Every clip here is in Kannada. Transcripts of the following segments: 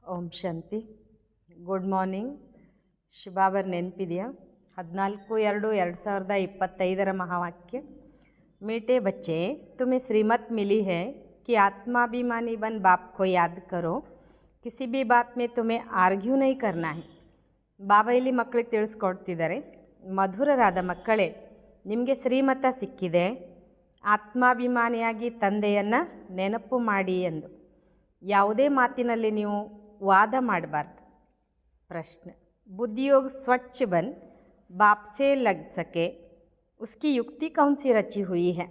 ಓಂ ಶಾಂತಿ. Good morning. ಶುಭಾಬರ್ ನೆನಪಿದೆಯಾ? 14/2/2025 महावाक्य। मीठे बच्चे, तुम्हें श्रीमत मिली है कि आत्माभिमानी बन बाप को याद करो, किसी भी बात में तुम्हें आर्ग्यू नहीं करना है. ಬಾಬಾ ಇಲ್ಲಿ ಮಕ್ಕಳಿಗೆ ತಿಳಿಸ್ಕೊಡ್ತಿದ್ದಾರೆ, ಮಧುರರಾದ ಮಕ್ಕಳೇ, ನಿಮಗೆ ಶ್ರೀಮತ ಸಿಕ್ಕಿದೆ, ಆತ್ಮಾಭಿಮಾನಿಯಾಗಿ ತಂದೆಯನ್ನು ನೆನಪು ಮಾಡಿ ಎಂದು. ಯಾವುದೇ ಮಾತಿನಲ್ಲಿ ನೀವು ವಾದ ಮಾಡಬಾರ್ದು. ಪ್ರಶ್ನೆ: बुद्धियोग स्वच्छ बन बाप से लग सके, उसकी युक्ति कौन सी रची हुई है?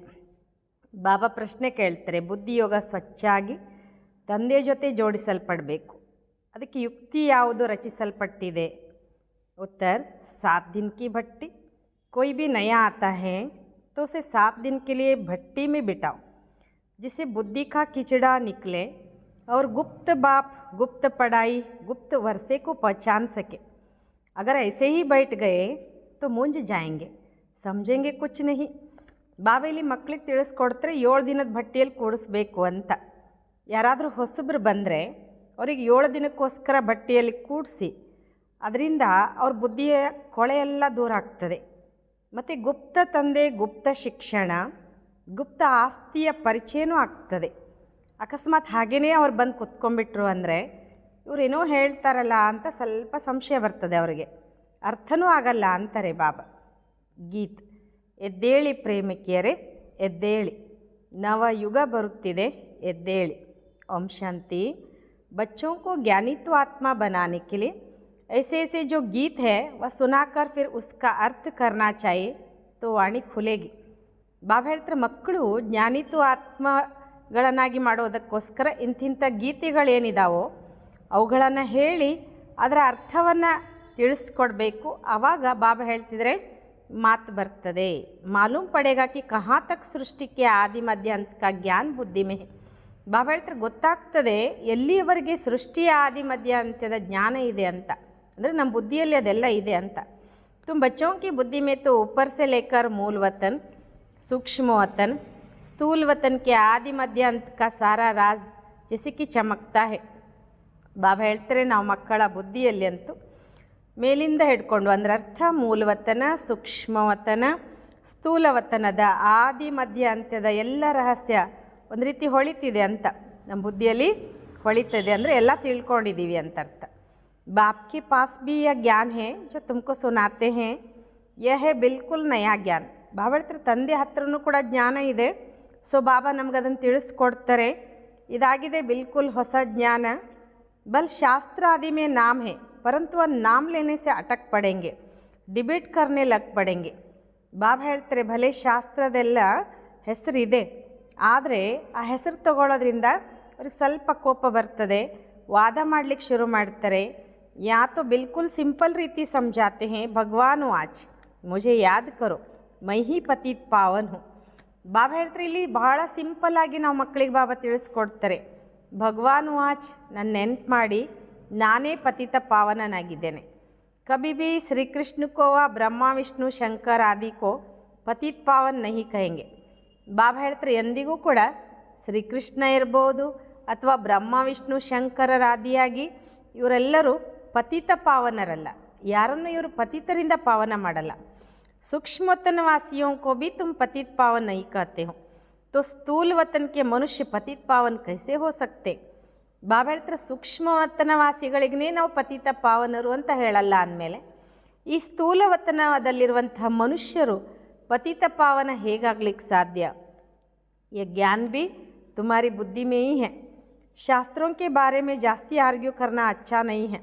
ಬಾಬಾ ಪ್ರಶ್ನೆ ಕೇಳ್ತಾರೆ, ಬುದ್ಧಿಯೋಗ ಸ್ವಚ್ಛಾಗಿ ತಂದೆ ಜೊತೆ ಜೋಡಿಸಲ್ಪಡಬೇಕು, ಅದಕ್ಕೆ ಯುಕ್ತಿ ಯಾವುದು ರಚಿಸಲ್ಪಟ್ಟಿದೆ? उत्तर: 7 दिन की भट्टी. कोई भी नया आता है तो उसे 7 दिन के लिए भट्टी में बिठाओ, जिसे बुद्धि का कीचड़ा निकले और गुप्त बाप, गुप्त पढ़ाई, गुप्त वर्षे को पहचान सके. अगर ऐसे ही बैठ गए तो मूंझ जाएंगे, समझेंगे कुछ नहीं. ಬಾಬಾ ಇಲ್ಲಿ ಮಕ್ಕಳಿಗೆ ತಿಳಿಸ್ಕೊಡ್ತಾರೆ, 7 ದಿನದ ಭಟ್ಟಿಯಲ್ಲಿ ಕೂಡಿಸ್ಬೇಕು ಅಂತ. ಯಾರಾದರೂ ಹೊಸಬ್ರು ಬಂದರೆ ಅವ್ರಿಗೆ 7 ದಿನಕ್ಕೋಸ್ಕರ ಭಟ್ಟಿಯಲ್ಲಿ ಕೂಡಿಸಿ, ಅದರಿಂದ ಅವ್ರ ಬುದ್ಧಿಯ ಕೊಳೆಯೆಲ್ಲ ದೂರ ಆಗ್ತದೆ. ಮತ್ತು ಗುಪ್ತ ತಂದೆ, ಗುಪ್ತ ಶಿಕ್ಷಣ, ಗುಪ್ತ ಆಸ್ತಿಯ ಪರಿಚಯನೂ ಆಗ್ತದೆ. ಅಕಸ್ಮಾತ್ ಹಾಗೇ ಅವ್ರು ಬಂದು ಕುತ್ಕೊಂಡ್ಬಿಟ್ರು ಅಂದರೆ ಇವರೇನೋ ಹೇಳ್ತಾರಲ್ಲ ಅಂತ ಸ್ವಲ್ಪ ಸಂಶಯ ಬರ್ತದೆ ಅವರಿಗೆ, ಅರ್ಥನೂ ಆಗಲ್ಲ ಅಂತಾರೆ ಬಾಬಾ. ಗೀತ್: ಎದ್ದೇಳಿ ಪ್ರೇಮಿಕಿಯರೇ, ಎದ್ದೇಳಿ, ನವ ಯುಗ ಬರುತ್ತಿದೆ, ಎದ್ದೇಳಿ. ಓಂ ಶಾಂತಿ. बच्चों को ज्ञानी तो आत्मा बनाने के लिए ऐसे ऐसे जो गीत है वह सुनाकर फिर उसका अर्थ करना चाहिए तो वाणी खुलेगी. ಬಾಬಾ ಹೇಳ್ತಾರೆ, ಮಕ್ಕಳು ಜ್ಞಾನಿತು ಆತ್ಮಗಳನ್ನಾಗಿ ಮಾಡೋದಕ್ಕೋಸ್ಕರ ಇಂತಿಂಥ ಗೀತೆಗಳೇನಿದಾವೋ ಅವುಗಳನ್ನು ಹೇಳಿ ಅದರ ಅರ್ಥವನ್ನು ತಿಳಿಸ್ಕೊಡ್ಬೇಕು. ಆವಾಗ ಬಾಬಾ ಹೇಳ್ತಿದ್ರೆ ಮಾತು ಬರ್ತದೆ. ಮಾಲೂಮ್ ಪಡೇಗಾ ಕಿ ಕहाँ तक ಸೃಷ್ಟಿ ಕೆ ಆದಿ ಮಧ್ಯ ಅಂತ ಕಾ ಜ್ಞಾನ ಬುದ್ಧಿ ಮೇ. ಬಾಬಾ ಹೇಳ್ತಾರೆ, ಗೊತ್ತಾಗ್ತದೆ ಎಲ್ಲಿಯವರೆಗೆ ಸೃಷ್ಟಿಯ ಆದಿ ಮಧ್ಯ ಅಂತ್ಯದ ಜ್ಞಾನ ಇದೆ ಅಂತ, ಅಂದರೆ ನಮ್ಮ ಬುದ್ಧಿಯಲ್ಲಿ ಅದೆಲ್ಲ ಇದೆ ಅಂತ. तुम बच्चों की बुद्धि में तो ऊपर से लेकर मूल वतन, सूक्ष्म वतन, स्थूल वतन के आदि मध्य अंत का सारा राज जैसे कि चमकता है. ಬಾಬಾ ಹೇಳ್ತಾರೆ, ನಾವು ಮಕ್ಕಳ ಬುದ್ಧಿಯಲ್ಲಿ ಅಂತೂ ಮೇಲಿಂದ ಹಿಡ್ಕೊಂಡು ಅಂದರೆ ಅರ್ಥ ಮೂಲವತನ, ಸೂಕ್ಷ್ಮವತನ, ಸ್ಥೂಲವತನದ ಆದಿ ಮಧ್ಯ ಅಂತ್ಯದ ಎಲ್ಲ ರಹಸ್ಯ ಒಂದು ರೀತಿ ಹೊಳಿತಿದೆ ಅಂತ. ನಮ್ಮ ಬುದ್ಧಿಯಲ್ಲಿ ಹೊಳಿತದೆ ಅಂದರೆ ಎಲ್ಲ ತಿಳ್ಕೊಂಡಿದ್ದೀವಿ ಅಂತ ಅರ್ಥ. बाप के पास भी यह ज्ञान है जो तुमको सुनाते हैं, यह है बिल्कुल नया ज्ञान. ಬಾಬಾ ಹೇಳ್ತಾರೆ, ತಂದೆ ಹತ್ರನೂ ಕೂಡ ಜ್ಞಾನ ಇದೆ. ಸೊ ಬಾಬಾ ನಮ್ಗೆ ಅದನ್ನು ತಿಳಿಸ್ಕೊಡ್ತಾರೆ, ಇದಾಗಿದೆ ಬಿಲ್ಕುಲ್ ಹೊಸ ಜ್ಞಾನ. ಬಲ್ ಶಾಸ್ತ್ರ आदि में नाम है, परंतु वह नाम लेने से अटक पड़ेंगे, डिबेट करने लग पड़ेंगे. ಬಾಬಾ ಹೇಳ್ತಾರೆ, ಭಲೆ ಶಾಸ್ತ್ರದೆಲ್ಲ ಹೆಸರಿದೆ, ಆದರೆ ಆ ಹೆಸರು ತಗೊಳ್ಳೋದ್ರಿಂದ ಅವ್ರಿಗೆ ಸ್ವಲ್ಪ ಕೋಪ ಬರ್ತದೆ, ವಾದ ಮಾಡಲಿಕ್ಕೆ ಶುರು ಮಾಡ್ತಾರೆ. ಯಾ ತೋ ಬಿಲ್ಕುಲ್ ಸಿಂಪಲ್ ರೀತಿ ಸಮझाते हैं, ಭಗವಾನ್ ಆಚ್ ಮುझे ಯಾದ್ ಕರೋ, ಮೈ ಹಿ ಪತಿತ್ ಪಾವನ್ ಹೂँ. ಬಾಬಾ ಹೇಳ್ತಾರೆ, ಇಲ್ಲಿ ಬಹಳ ಸಿಂಪಲ್ಲಾಗಿ ನಾವು ಮಕ್ಕಳಿಗೆ ಬಾಬಾ ತಿಳಿಸ್ಕೊಡ್ತಾರೆ, ಭಗವಾನ್ ಆಚ್ ನನ್ನ ನೆನ್ಪು ಮಾಡಿ, ನಾನೇ ಪತಿತ ಪಾವನನಾಗಿದ್ದೇನೆ. ಕಭಿ ಭೀ ಶ್ರೀಕೃಷ್ಣ ಕೋ ವ ಬ್ರಹ್ಮ ವಿಷ್ಣು ಶಂಕರ್ ಆದಿ ಕೋ ಪತಿತ್ ಪಾವನ್ ನಹಿ ಕಹೆಂಗೆ. ಬಾಬಾ ಹೇಳ್ತಾರೆ, ಎಂದಿಗೂ ಕೂಡ ಶ್ರೀಕೃಷ್ಣ ಇರ್ಬೋದು ಅಥವಾ ಬ್ರಹ್ಮ ವಿಷ್ಣು ಶಂಕರರಾದಿಯಾಗಿ ಇವರೆಲ್ಲರೂ ಪತಿತ ಪಾವನರಲ್ಲ, ಯಾರನ್ನು ಇವರು ಪತಿತರಿಂದ ಪಾವನ ಮಾಡಲ್ಲ. सूक्ष्म वतन वासियों को भी तुम पतित पावन नहीं कहते हो, तो स्थूल वतन के मनुष्य पतित पावन कैसे हो सकते? ಬಾಬಾ ಹೇಳ್ತಾರೆ, ಸೂಕ್ಷ್ಮ ವತನವಾಸಿಗಳಿಗೇ ನಾವು ಪತಿತ ಪಾವನರು ಅಂತ ಹೇಳಲ್ಲ ಅಂದಮೇಲೆ ಈ ಸ್ಥೂಲ ವತನದಲ್ಲಿರುವಂತಹ ಮನುಷ್ಯರು ಪತಿತ ಪಾವನ ಹೇಗಾಗ್ಲಿಕ್ಕೆ ಸಾಧ್ಯ? ये ज्ञान भी तुम्हारी बुद्धि में ही है, ಶಾಸ್ತ್ರೋं के बारे में ಜಾಸ್ತಿ ಆರ್ಗ್ಯೂ करना अच्छा नहीं है.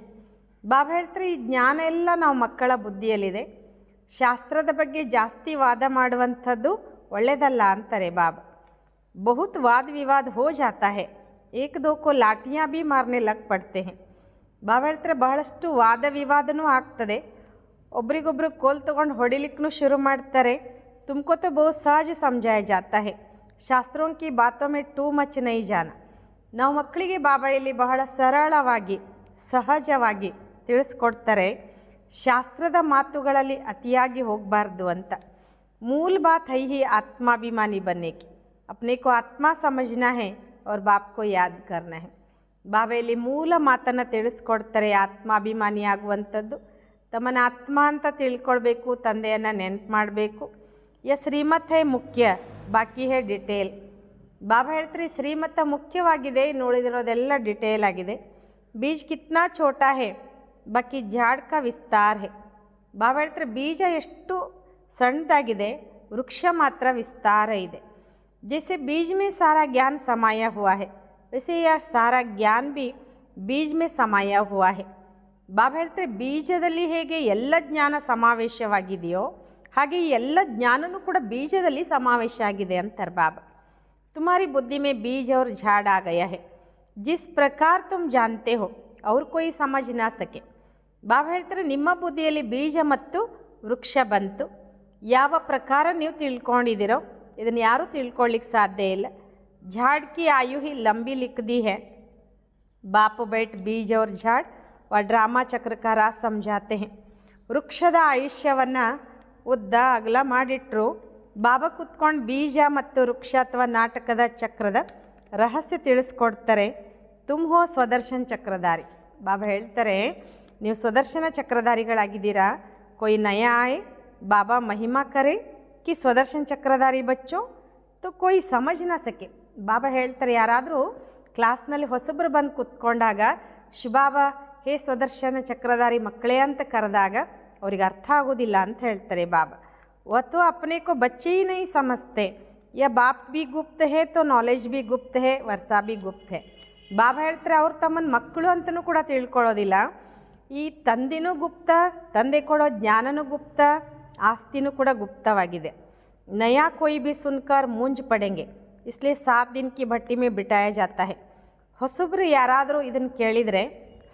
ಬಾಬಾ ಹೇಳ್ತಾರೆ, ಈ ಜ್ಞಾನ ಎಲ್ಲ ನಾವು ಮಕ್ಕಳ ಬುದ್ಧಿಯಲ್ಲಿದೆ, ಶಾಸ್ತ್ರದ ಬಗ್ಗೆ ಜಾಸ್ತಿ ವಾದ ಮಾಡುವಂಥದ್ದು ಒಳ್ಳೆಯದಲ್ಲ ಅಂತಾರೆ ಬಾಬಾ. ಬಹುತ್ ವಾದ ವಿವಾದ ಹೋ ಜಾತಾ ಹೈ, ಏಕ್ ದೋ ಕೋ ಲಾಠಿಯಾँ ಭೀ ಮಾರನೆ ಲಗ್ ಪಡ್ತೆ ಹೈ. ಬಾಬಾ ಹೇಳ್ತಾರೆ, ಬಹಳಷ್ಟು ವಾದ ವಿವಾದನೂ ಆಗ್ತದೆ, ಒಬ್ರಿಗೊಬ್ರು ಕೋಲ್ ತೊಗೊಂಡು ಹೊಡಿಲಿಕ್ಕೂ ಶುರು ಮಾಡ್ತಾರೆ. ತುಮಕೋ ತೋ ಬಹುತ್ ಸಹಜ ಸಮझाया जाता है, ಶಾಸ್ತ್ರೋं की बातों में टू मच नहीं जाना. ನಾವು ಮಕ್ಕಳಿಗೆ ಬಾಬಾ ಇಲ್ಲಿ ಬಹಳ ಸರಳವಾಗಿ ಸಹಜವಾಗಿ ತಿಳಿಸ್ಕೊಡ್ತಾರೆ, ಶಾಸ್ತ್ರದ ಮಾತುಗಳಲ್ಲಿ ಅತಿಯಾಗಿ ಹೋಗಬಾರ್ದು ಅಂತ. मूल बात है ही आत्माभिमानी बनने की, अपने को आत्मा समझना है और बाप को याद करना है. ಬಾಬೆಯಲ್ಲಿ ಮೂಲ ಮಾತನ್ನು ತಿಳಿಸ್ಕೊಡ್ತಾರೆ. ಆತ್ಮಾಭಿಮಾನಿ ಆಗುವಂಥದ್ದು, ತಮ್ಮನ್ನು ಆತ್ಮ ಅಂತ ತಿಳ್ಕೊಳ್ಬೇಕು, ತಂದೆಯನ್ನು ನೆನಪು ಮಾಡಬೇಕು. ಶ್ರೀಮತ್ ಹೇ ಮುಖ್ಯ, ಬಾಕಿ ಹೇ ಡಿಟೇಲ್. ಬಾಬಾ ಹೇಳ್ತಾರೆ ಶ್ರೀಮತ ಮುಖ್ಯವಾಗಿದೆ, ಇನ್ನು ಉಳಿದಿರೋದೆಲ್ಲ ಡಿಟೇಲ್ ಆಗಿದೆ. ಬೀಜ ಕಿತ್ನಾ ಛೋಟಾ ಹೇ, ಬಾಕಿ ಝಾಡ್ ಕಾ ವಿಸ್ತಾರ ಹೇ. ಬಾಬಾ ಹೇಳ್ತಾರೆ ಬೀಜ ಎಷ್ಟು ಸಣ್ಣದಾಗಿದೆ, ವೃಕ್ಷ ಮಾತ್ರ ವಿಸ್ತಾರ ಇದೆ. जैसे बीज में सारा ज्ञान समाया हुआ है, वैसे यह सारा ज्ञान भी बीज में समाया हुआ है. ಬಾಬಾ ಹೇಳ್ತಾರೆ ಬೀಜದಲ್ಲಿ ಹೇಗೆ ಎಲ್ಲ ಜ್ಞಾನ ಸಮಾವೇಶವಾಗಿದೆಯೋ ಹಾಗೆ ಈ ಎಲ್ಲ ಜ್ಞಾನನೂ ಕೂಡ ಬೀಜದಲ್ಲಿ ಸಮಾವೇಶ ಆಗಿದೆ ಅಂತಾರೆ ಬಾಬಾ. तुम्हारी बुद्धि में बीज और झाड़ आ गया है, जिस प्रकार तुम जानते हो और कोई समझ ना सके. ಬಾಬಾ ಹೇಳ್ತಾರೆ ನಿಮ್ಮ ಬುದ್ಧಿಯಲ್ಲಿ ಬೀಜ ಮತ್ತು ವೃಕ್ಷ ಬಂತು, ಯಾವ ಪ್ರಕಾರ ನೀವು ತಿಳ್ಕೊಂಡಿದ್ದೀರೋ ಇದನ್ನು ಯಾರೂ ತಿಳ್ಕೊಳ್ಳಿಕ್ಕೆ ಸಾಧ್ಯ ಇಲ್ಲ. झाड़ की आयु ही लंबी लिख दी है. बाप बैठ बीज और झाड़ और ड्रामा चक्र का राज समझाते हैं. ವೃಕ್ಷದ ಆಯುಷ್ಯವನ್ನು ಉದ್ದ ಅಗಲ ಮಾಡಿಟ್ರು. ಬಾಬಾ ಕುತ್ಕೊಂಡು ಬೀಜ ಮತ್ತು ವೃಕ್ಷ ಅಥವಾ ನಾಟಕದ ಚಕ್ರದ ರಹಸ್ಯ ತಿಳಿಸ್ಕೊಡ್ತಾರೆ. ತುಮ್ ಹೋ ಸ್ವದರ್ಶನ್ ಚಕ್ರಧಾರಿ. ಬಾಬಾ ಹೇಳ್ತಾರೆ ನೀವು ಸ್ವದರ್ಶನ ಚಕ್ರಧಾರಿಗಳಾಗಿದ್ದೀರಾ. ಕೊಯ್ ನಯಾ ಆಯೆ, ಬಾಬಾ ಮಹಿಮಾ ಕರೆ ಕಿ ಸ್ವದರ್ಶನ್ ಚಕ್ರಧಾರಿ ಬಚ್ಚೋ ತೋ ಕೊಯ್ ಸಮಜ್ ನ ಸಕೆ. ಬಾಬಾ ಹೇಳ್ತಾರೆ ಯಾರಾದರೂ ಕ್ಲಾಸ್ನಲ್ಲಿ ಹೊಸಬ್ರು ಬಂದು ಕೂತ್ಕೊಂಡಾಗ ಶಿಬಾಬಾ ಹೇ ಸ್ವದರ್ಶನ ಚಕ್ರಧಾರಿ ಮಕ್ಕಳೇ ಅಂತ ಕರೆದಾಗ ಅವ್ರಿಗೆ ಅರ್ಥ ಆಗೋದಿಲ್ಲ ಅಂತ ಹೇಳ್ತಾರೆ ಬಾಬಾ. वह तो अपने को बच्चे ही नहीं समझते, या बाप भी गुप्त है तो नॉलेज भी गुप्त है, वर्षा भी गुप्त है. ಬಾಬಾ ಹೇಳ್ತಾರೆ ಅವ್ರು ತಮ್ಮನ್ನು ಮಕ್ಕಳು ಅಂತಲೂ ಕೂಡ ತಿಳ್ಕೊಳ್ಳೋದಿಲ್ಲ. ಈ ತಂದೆನೂ ಗುಪ್ತ, ತಂದೆ ಕೊಡೋ ಜ್ಞಾನನೂ ಗುಪ್ತ, ಆಸ್ತಿನೂ ಕೂಡ ಗುಪ್ತವಾಗಿದೆ. ನಯಾ कोई भी सुनकर मूंझ पड़ेंगे, इसलिए 7 दिन की भट्टी में बिठाया जाता है. ಹೊಸಬ್ರು ಯಾರಾದರೂ ಇದನ್ನು ಕೇಳಿದರೆ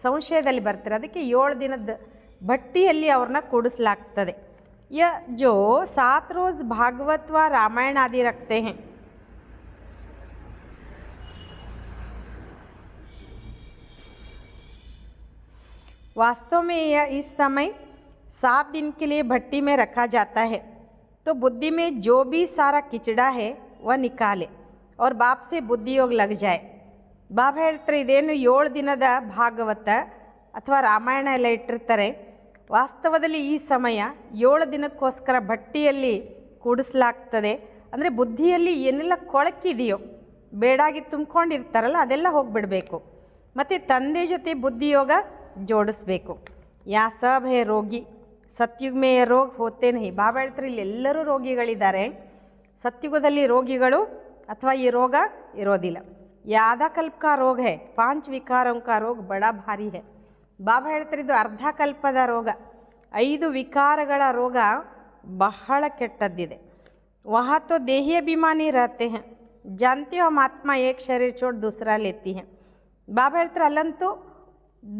ಸಂಶಯದಲ್ಲಿ ಬರ್ತಾರೆ, ಅದಕ್ಕೆ 7 ದಿನದ ಭಟ್ಟಿಯಲ್ಲಿ ಅವ್ರನ್ನ ಕೂಡಿಸಲಾಗ್ತದೆ. ಯ ಜೋ 7 रोज़ भागवत व रामायण आदि रखते हैं, वास्तव में यह इस समय 7 दिन के लिए भट्टी में रखा जाता है. तो बुद्धि में जो भी सारा किचड़ा है वह निकाले और बाप से बुद्धि योग लग जाए. ಬಾಬಾ ಹೇಳ್ತಾರೆ ಇದೇನು 7 ದಿನದ ಭಾಗವತ ಅಥವಾ ರಾಮಾಯಣ ಎಲ್ಲ ಇಟ್ಟಿರ್ತಾರೆ, ವಾಸ್ತವದಲ್ಲಿ ಈ ಸಮಯ 7 ದಿನಕ್ಕೋಸ್ಕರ ಭಟ್ಟಿಯಲ್ಲಿ ಕೂಡಿಸಲಾಗ್ತದೆ. ಅಂದರೆ ಬುದ್ಧಿಯಲ್ಲಿ ಏನೆಲ್ಲ ಕೊಳಕಿದೆಯೋ ಬೇಡಾಗಿ ತುಂಬ್ಕೊಂಡಿರ್ತಾರಲ್ಲ ಅದೆಲ್ಲ ಹೋಗಿಬಿಡಬೇಕು. ಮತ್ತು ತಂದೆ ಜೊತೆ ಬುದ್ಧಿಯೋಗ ಜೋಡಿಸ್ಬೇಕು. ಯಾ ಸಬ್ ಹೇ ರೋಗಿ, ಸತ್ಯುಗ್ ಮೇ ರೋಗ ಹೋತೇ ನಹಿ. ಬಾಬಾ ಹೇಳ್ತಾರೆ ಇಲ್ಲಿ ಎಲ್ಲರೂ ರೋಗಿಗಳಿದ್ದಾರೆ, ಸತ್ಯುಗದಲ್ಲಿ ರೋಗಿಗಳು ಅಥವಾ ಈ ರೋಗ ಇರೋದಿಲ್ಲ. ಯಾದ ಕಲ್ಪ ಕಾ ರೋಗ ಹೇ, 5 ವಿಕಾರೋಂ ಕಾ ರೋಗ ಬಡಾ ಭಾರಿ ಹೇ. ಬಾಬಾ ಹೇಳ್ತಾರೆ ಇದು ಅರ್ಧ ಕಲ್ಪದ ರೋಗ, 5 ವಿಕಾರಗಳ ರೋಗ ಬಹಳ ಕೆಟ್ಟದ್ದಿದೆ. ವಹಾ ತೋ ದೇಹಿ ಅಭಿಮಾನಿ रहते हैं, जानते हो हम आत्मा एक शरीर छोड़ दूसरा लेती है. ಬಾಬಾ ಹೇಳ್ತಾರೆ ಅಲ್ಲಂತೂ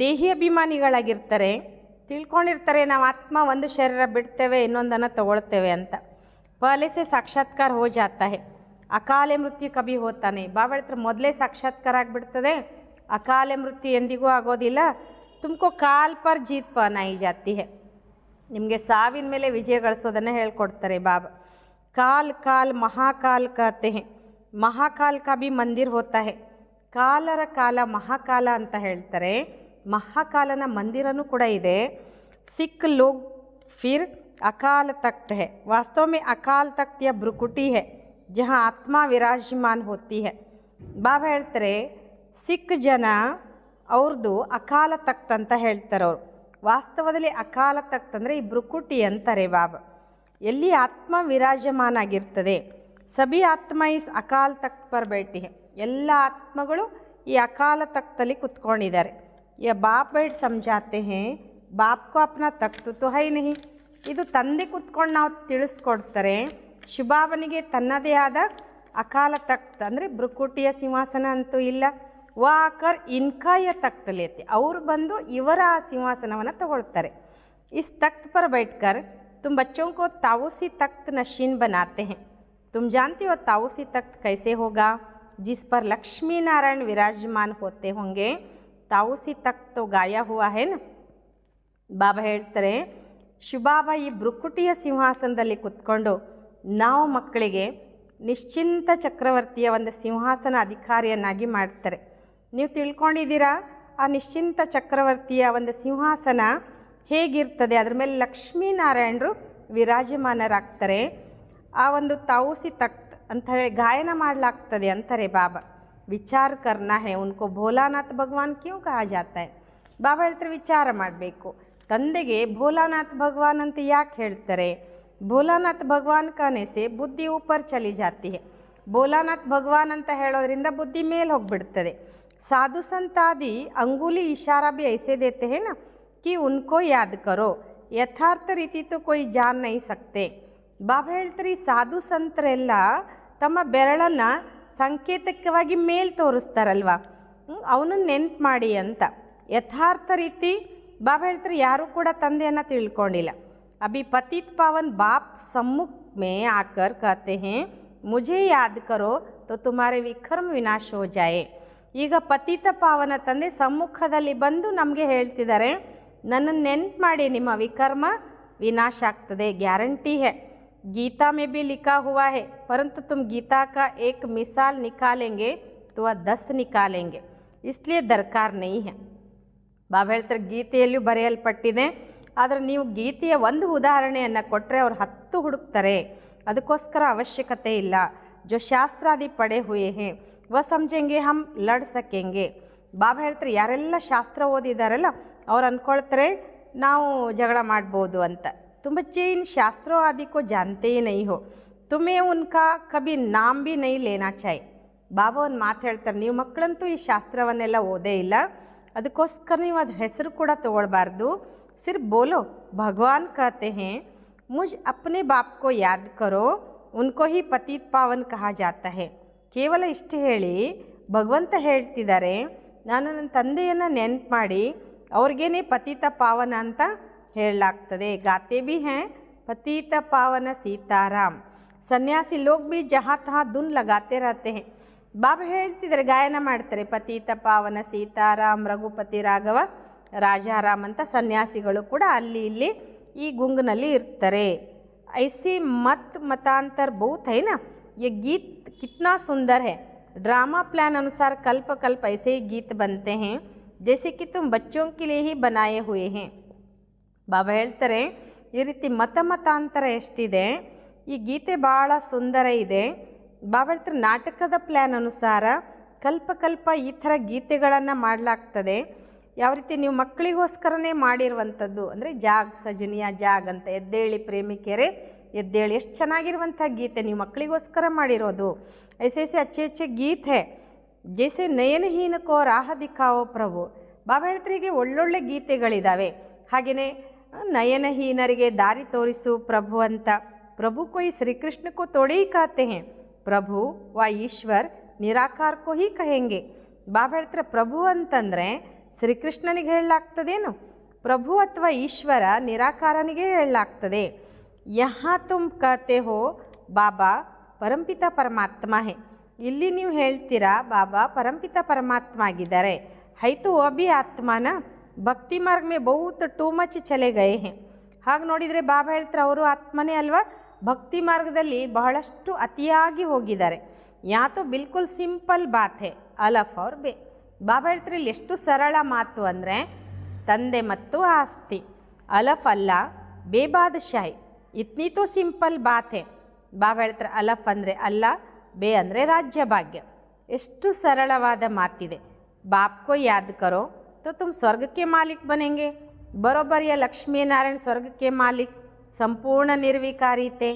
ದೇಹಿ ಅಭಿಮಾನಿಗಳಾಗಿರ್ತಾರೆ, ತಿಳ್ಕೊಂಡಿರ್ತಾರೆ ನಾವು ಆತ್ಮ ಒಂದು ಶರೀರ ಬಿಡ್ತೇವೆ ಇನ್ನೊಂದನ್ನು ತಗೊಳ್ತೇವೆ ಅಂತ. ಪಹಲೆ ಸೆ ಸಾಕ್ಷಾತ್ಕಾರ ಹೋ ಜಾತಾ ಹೇ, ಅಕಾಲೆ ಮೃತ್ಯು ಕಭಿ ಹೋತಾನೆ. ಬಾಬಾ ಹೇಳ್ತಾರೆ ಮೊದಲೇ ಸಾಕ್ಷಾತ್ಕಾರ ಆಗಿಬಿಡ್ತದೆ, ಅಕಾಲೆ ಮೃತ್ಯು ಎಂದಿಗೂ ಆಗೋದಿಲ್ಲ. ತುಮಕೋ ಕಾಲ್ ಪರ್ ಜೀತ್ ಪನಾಯಿ ಜಾತಿ ಹೇ, ನಿಮಗೆ ಸಾವಿನ ಮೇಲೆ ವಿಜಯ ಗಳಿಸೋದನ್ನು ಹೇಳ್ಕೊಡ್ತಾರೆ ಬಾಬಾ. ಕಾಲ್ ಕಾಲ್ ಮಹಾಕಾಲ್ ಕಹತೆ ಹೇ, ಮಹಾಕಾಲ್ ಕಾ ಭಿ ಮಂದಿರ್ ಹೋತಾ ಹೇ. ಕಾಲರ ಕಾಲ ಮಹಾಕಾಲ ಅಂತ ಹೇಳ್ತಾರೆ, ಮಹಾಕಾಲನ ಮಂದಿರನೂ ಕೂಡ ಇದೆ. ಸಿಖ್ ಲೋಗ್ ಫಿರ್ ಅಕಾಲ್ ತಖ್ತ್ ಹೇ, ವಾಸ್ತವ ಮೇ ಅಕಾಲ್ ತಖ್ತ್ ಯಾ ಭ್ರುಕುಟಿ ಹೇ ಜहाँ ಆತ್ಮ ವಿರಾಜಮಾನ್ ಹೋತಿ ಹೇ. ಬಾಬಾ ಹೇಳ್ತಾರೆ ಸಿಖ್ ಜನ ಅವ್ರದ್ದು ಅಕಾಲ ತಖ್ತ್ ಅಂತ ಹೇಳ್ತಾರೆ ಅವರು. ವಾಸ್ತವದಲ್ಲಿ ಅಕಾಲ ತಖ್ತ್ ಅಂದರೆ ಈ ಭ್ರುಕುಟಿ ಅಂತಾರೆ ಬಾಬಾ. ಎಲ್ಲಿ ಆತ್ಮ ವಿರಾಜಮಾನ ಆಗಿರ್ತದೆ, ಸಭಿ ಆತ್ಮ ಇಸ್ ಅಕಾಲ್ ತಖ್ತ್ ಪರ್ ಬೇಟಿ ಹೇ, ಎಲ್ಲ ಆತ್ಮಗಳು ಈ ಅಕಾಲ ತಖ್ತಲ್ಲಿ ಕುತ್ಕೊಂಡಿದ್ದಾರೆ. ಯ ಬಾಪ್ ಬೈಟ್ ಸಮಜಾತೆ ಹೇ, ಬಾಪ್ಕೋ ಅಪ್ನ ತಖ್ತ್ ತೋ ಹೈ ನಹಿ. ಇದು ತಂದೆ ಕುತ್ಕೊಂಡು ನಾವು ತಿಳಿಸ್ಕೊಡ್ತಾರೆ. ಶಿಬಾಬನಿಗೆ ತನ್ನದೇ ಆದ ಅಕಾಲ ತಖ್ತ್ ಅಂದರೆ ಭ್ರುಕುಟಿಯ ಸಿಂಹಾಸನ ಅಂತೂ ಇಲ್ಲ. ವಾಕರ್ ಇನ್ಕಾಯ ತಖ್ತ್ ಲೇತೆ, ಅವರು ಬಂದು ಇವರ ಆ ಸಿಂಹಾಸನವನ್ನು ತಗೊಳ್ತಾರೆ. ಇಸ್ ತಖ್ತ್ ಪರ್ ಬೈಟ್ಕರ್ तुम बच्चों को ताऊसी तख्त नशीन बनाते हैं. तुम जानते हो ताऊसी तख्त कैसे होगा, जिस पर लक्ष्मी नारायण विराजमान होते होंगे. ताऊसी तख्त तो गाया हुआ है ना. ಬಾಬಾ ಹೇಳ್ತಾರೆ ಶಿವಬಾಬಾ ಈ ಭ್ರುಕುಟಿಯ ಸಿಂಹಾಸನದಲ್ಲಿ ಕುತ್ಕೊಂಡು ನಾವು ಮಕ್ಕಳಿಗೆ ನಿಶ್ಚಿಂತ ಚಕ್ರವರ್ತಿಯ ಒಂದು ಸಿಂಹಾಸನ ಅಧಿಕಾರಿಯನ್ನಾಗಿ ಮಾಡ್ತಾರೆ. ನೀವು ತಿಳ್ಕೊಂಡಿದ್ದೀರಾ ಆ ನಿಶ್ಚಿಂತ ಚಕ್ರವರ್ತಿಯ ಒಂದು ಸಿಂಹಾಸನ ಹೇಗಿರ್ತದೆ, ಅದರ ಮೇಲೆ ಲಕ್ಷ್ಮೀನಾರಾಯಣರು ವಿರಾಜಮಾನರಾಗ್ತಾರೆ. ಆ ಒಂದು ತಾವುಸಿ ತಖ್ತ್ ಅಂತ ಹೇಳಿ ಗಾಯನ ಮಾಡಲಾಗ್ತದೆ ಅಂತಾರೆ ಬಾಬಾ. ವಿಚಾರ ಕರ್ನಾ ಹೇ ಉನ್ಕೋ ಭೋಲಾನಾಥ್ ಭಗವಾನ್ ಕ್ಯೂ ಕಹಾ ಜಾತಾ ಹೈ. ಬಾಬಾ ಹೇಳ್ತಾರೆ ವಿಚಾರ ಮಾಡಬೇಕು, ತಂದೆಗೆ ಭೋಲಾನಾಥ್ ಭಗವಾನ್ ಅಂತ ಯಾಕೆ ಹೇಳ್ತಾರೆ. ಭೋಲಾನಾಥ್ ಭಗವಾನ್ ಕಹನೆ ಸೆ ಬುದ್ಧಿ ऊपर ಚಲಿ ಜಾತಿ ಹೈ. ಭೋಲಾನಾಥ್ ಭಗವಾನ್ ಅಂತ ಹೇಳೋದ್ರಿಂದ ಬುದ್ಧಿ ಮೇಲೆ ಹೋಗಿಬಿಡ್ತದೆ. साधु संत आदि अंगुली इशारा भी ऐसे देते हैं ना कि उनको याद करो, यथार्थ रीति तो कोई जान नहीं सकते. ಬಾಬಾ ಹೇಳ್ತಾರೆ ಸಾಧು ಸಂತರೆಲ್ಲ ತಮ್ಮ ಬೆರಳನ್ನು ಸಂಕೇತಕವಾಗಿ ಮೇಲೆ ತೋರಿಸ್ತಾರಲ್ವ, ಅವನನ್ನು ನೆನ್ಪು ಮಾಡಿ ಅಂತ. ಯಥಾರ್ಥ ರೀತಿ ಬಾಬಾ ಹೇಳ್ತಾರೆ ಯಾರೂ ಕೂಡ ತಂದೆಯನ್ನು ತಿಳ್ಕೊಂಡಿಲ್ಲ. ಅಭಿ ಪತಿತ್ ಪಾವನ್ ಬಾಪ್ ಸಮ್ಮುಖ ಮೇ ಆಕರ್ कहते हैं मुझे याद करो तो तुम्हारे विक्रम विनाश हो जाए. ಈಗ ಪತಿತ ಪಾವನ ತಂದೆ ಸಮ್ಮುಖದಲ್ಲಿ ಬಂದು ನಮಗೆ ಹೇಳ್ತಿದ್ದಾರೆ, ನನ್ನನ್ನು ನೆನ್ಪು ಮಾಡಿ ನಿಮ್ಮ ವಿಕರ್ಮ ವಿನಾಶ ಆಗ್ತದೆ, ಗ್ಯಾರಂಟಿ है. गीता में भी लिखा हुआ है, परंतु तुम गीता का एक मिसाल निकालेंगे तो वह 10 निकालेंगे, इसलिए दरकार नहीं है. ಬಾಬಾ ಹೇಳ್ತಾರೆ ಗೀತೆಯಲ್ಲಿಯೂ ಬರೆಯಲ್ಪಟ್ಟಿದೆ, ಆದರೆ ನೀವು ಗೀತೆಯ ಒಂದು ಉದಾಹರಣೆಯನ್ನು ಕೊಟ್ಟರೆ ಅವ್ರು 10 ಹುಡುಕ್ತಾರೆ, ಅದಕ್ಕೋಸ್ಕರ ಅವಶ್ಯಕತೆ ಇಲ್ಲ. जो ಶಾಸ್ತ್ರ ಆದಿ ಪಡೆ ಹುಯೇ ಹೇ ವ ಸಮझेंगे हम लड़ सकेंगे. ಬಾಬಾ ಹೇಳ್ತಾರೆ ಯಾರೆಲ್ಲ ಶಾಸ್ತ್ರ ಓದಿದಾರಲ್ಲ ಅವ್ರು ಅಂದ್ಕೊಳ್ತಾರೆ ನಾವು ಜಗಳ ಮಾಡ್ಬೋದು ಅಂತ. तुम बच्चे इन शास्त्रों आदि को जानते ही नहीं हो, तुम्हें उनका कभी नाम भी नहीं लेना चाहिए. ಬಾಬಾ ಒಂದು ಮಾತು ಹೇಳ್ತಾರೆ, ನೀವು ಮಕ್ಕಳಂತೂ ಈ ಶಾಸ್ತ್ರವನ್ನೆಲ್ಲ ಓದೇ ಇಲ್ಲ, ಅದಕ್ಕೋಸ್ಕರ ನೀವು ಅದ್ರ ಹೆಸರು ಕೂಡ ತಗೊಳ್ಬಾರ್ದು. सिर्फ बोलो भगवान कहते हैं मुझ अपने बाप को याद करो, उनको ही पतित पावन कहा जाता है. ಕೇವಲ ಇಷ್ಟು ಹೇಳಿ ಭಗವಂತ ಹೇಳ್ತಿದ್ದಾರೆ, ನಾನು ನನ್ನ ತಂದೆಯನ್ನು ನೆನ್ಪು ಮಾಡಿ ಅವ್ರಿಗೇನೆ ಪತಿತ ಪಾವನ ಅಂತ ಹೇಳಲಾಗ್ತದೆ. ಗಾತೆ ಭಿ हैं पतित पावन सीताराम. ಸನ್ಯಾಸಿ ಲೋಗ್ ಭಿ ಜहाँ ತहाँ ಧುನ್ ಲಗಾತೆ रहते हैं. ಬಾಬಾ ಹೇಳ್ತಿದ್ದಾರೆ ಗಾಯನ ಮಾಡ್ತಾರೆ ಪತಿತ ಪಾವನ ಸೀತಾರಾಮ್ ರಘುಪತಿ ರಾಘವ ರಾಜಾರಾಮ್ ಅಂತ. ಸನ್ಯಾಸಿಗಳು ಕೂಡ ಅಲ್ಲಿ ಇಲ್ಲಿ ಈ ಗುಂಗಿನಲ್ಲಿ ಇರ್ತಾರೆ. ऐसे मतांतर बहुत है ना. ये गीत कितना सुंदर है. ड्रामा प्लान अनुसार कल्प कल्प ऐसे ही गीत बनते हैं जैसे कि तुम बच्चों के लिए ही बनाए हुए हैं. ಬಾಬಾ ಹೇಳ್ತಾರೆ ಈ ರೀತಿ ಮತಾಂತರ ಎಷ್ಟಿದೆ, ಈ ಗೀತೆ ಭಾಳ ಸುಂದರ ಇದೆ. ಬಾಬಾ ಹೇಳ್ತಾರೆ ನಾಟಕದ ಪ್ಲ್ಯಾನ್ ಅನುಸಾರ ಕಲ್ಪ ಈ ಥರ ಗೀತೆಗಳನ್ನು ಮಾಡಲಾಗ್ತದೆ. ಯಾವ ರೀತಿ ನೀವು ಮಕ್ಕಳಿಗೋಸ್ಕರನೇ ಮಾಡಿರುವಂಥದ್ದು ಅಂದರೆ ಜಾಗ್ ಸಜನಿಯ ಜಾಗ್ ಅಂತ, ಎದ್ದೇಳಿ ಪ್ರೇಮಿಕೆರೆ ಎದ್ದೇಳಿ, ಎಷ್ಟು ಚೆನ್ನಾಗಿರುವಂಥ ಗೀತೆ ನೀವು ಮಕ್ಕಳಿಗೋಸ್ಕರ ಮಾಡಿರೋದು. ಐಸೆ ಅಚ್ಚೆ ಗೀತ್ ಹೇ ಜೈಸೆ ನಯನಹೀನಕೋ ರಾಹ ದಿಖಾವೋ ಪ್ರಭು. ಬಾಬಾ ಹೇಳ್ತಾರೆ ಒಳ್ಳೊಳ್ಳೆ ಗೀತೆಗಳಿದ್ದಾವೆ, ಹಾಗೆಯೇ ನಯನಹೀನರಿಗೆ ದಾರಿ ತೋರಿಸು ಪ್ರಭು ಅಂತ. ಪ್ರಭು ಕೊಯ್ ಶ್ರೀಕೃಷ್ಣ ಕೋ ತೋಡಿ कहते हैं, ಪ್ರಭು ವ ಈಶ್ವರ್ ನಿರಾಕಾರ ಕೋ ಹಿ ಕಹೆಂಗೆ. ಬಾಬಾ ಹೇಳ್ತಾರೆ ಪ್ರಭು ಅಂತಂದರೆ ಶ್ರೀಕೃಷ್ಣನಿಗೆ ಹೇಳಲಾಗ್ತದೇನು, ಪ್ರಭು ಅಥವಾ ಈಶ್ವರ ನಿರಾಕಾರನಿಗೆ ಹೇಳಲಾಗ್ತದೆ. ಯಹಾ ತುಮ್ ಕಹತೆ ಹೋ ಬಾಬಾ ಪರಂಪಿತ ಪರಮಾತ್ಮ ಹೇ. ಇಲ್ಲಿ ನೀವು ಹೇಳ್ತೀರಾ ಬಾಬಾ ಪರಂಪಿತ ಪರಮಾತ್ಮ ಆಗಿದ್ದಾರೆ. ಹೈತು ಅಭಿ ಆತ್ಮನ ಭಕ್ತಿ ಮಾರ್ಗ ಮೇ ಬಹುತ್ ಟೂ ಮಚ್ ಚಲೆ ಗಯೇ ಹೇ. ಹಾಗೆ ನೋಡಿದರೆ ಬಾಬಾ ಹೇಳ್ತಾರೆ ಅವರು ಆತ್ಮನೇ ಅಲ್ವಾ, ಭಕ್ತಿ ಮಾರ್ಗದಲ್ಲಿ ಬಹಳಷ್ಟು ಅತಿಯಾಗಿ ಹೋಗಿದ್ದಾರೆ. ಯಾತೋ ಬಿಲ್ಕುಲ್ ಸಿಂಪಲ್ ಬಾತ್ ಹೇ ಅಲಫ್ ಅವ್ರ ಬೇ. ಬಾಬಾ ಹೇಳ್ತಾರೆ ಇಲ್ಲಿ ಎಷ್ಟು ಸರಳ ಮಾತು ಅಂದರೆ ತಂದೆ ಮತ್ತು ಆಸ್ತಿ, ಅಲಫ್ ಅಲ್ಲ ಬೇಬಾದಶಾಹಿ, ಇತ್ನಿ ತೋ ಸಿಂಪಲ್ ಬಾತ್ ಹೇ. ಬಾಬಾ ಹೇಳ್ತಾರೆ ಅಲಫ್ ಅಂದರೆ ಅಲ್ಲ, ಬೇ ಅಂದರೆ ರಾಜ್ಯ ಭಾಗ್ಯ. ಎಷ್ಟು ಸರಳವಾದ ಮಾತಿದೆ. ಬಾಪ್ ಕೋ ಯಾದ್ ಕರೋ तो तुम स्वर्ग के मालिक बनेंगे. बरोबर या लक्ष्मी नारायण स्वर्ग के मालिक ಸಂಪೂರ್ಣ ನಿರ್ವಿಕಾರಿತೆ.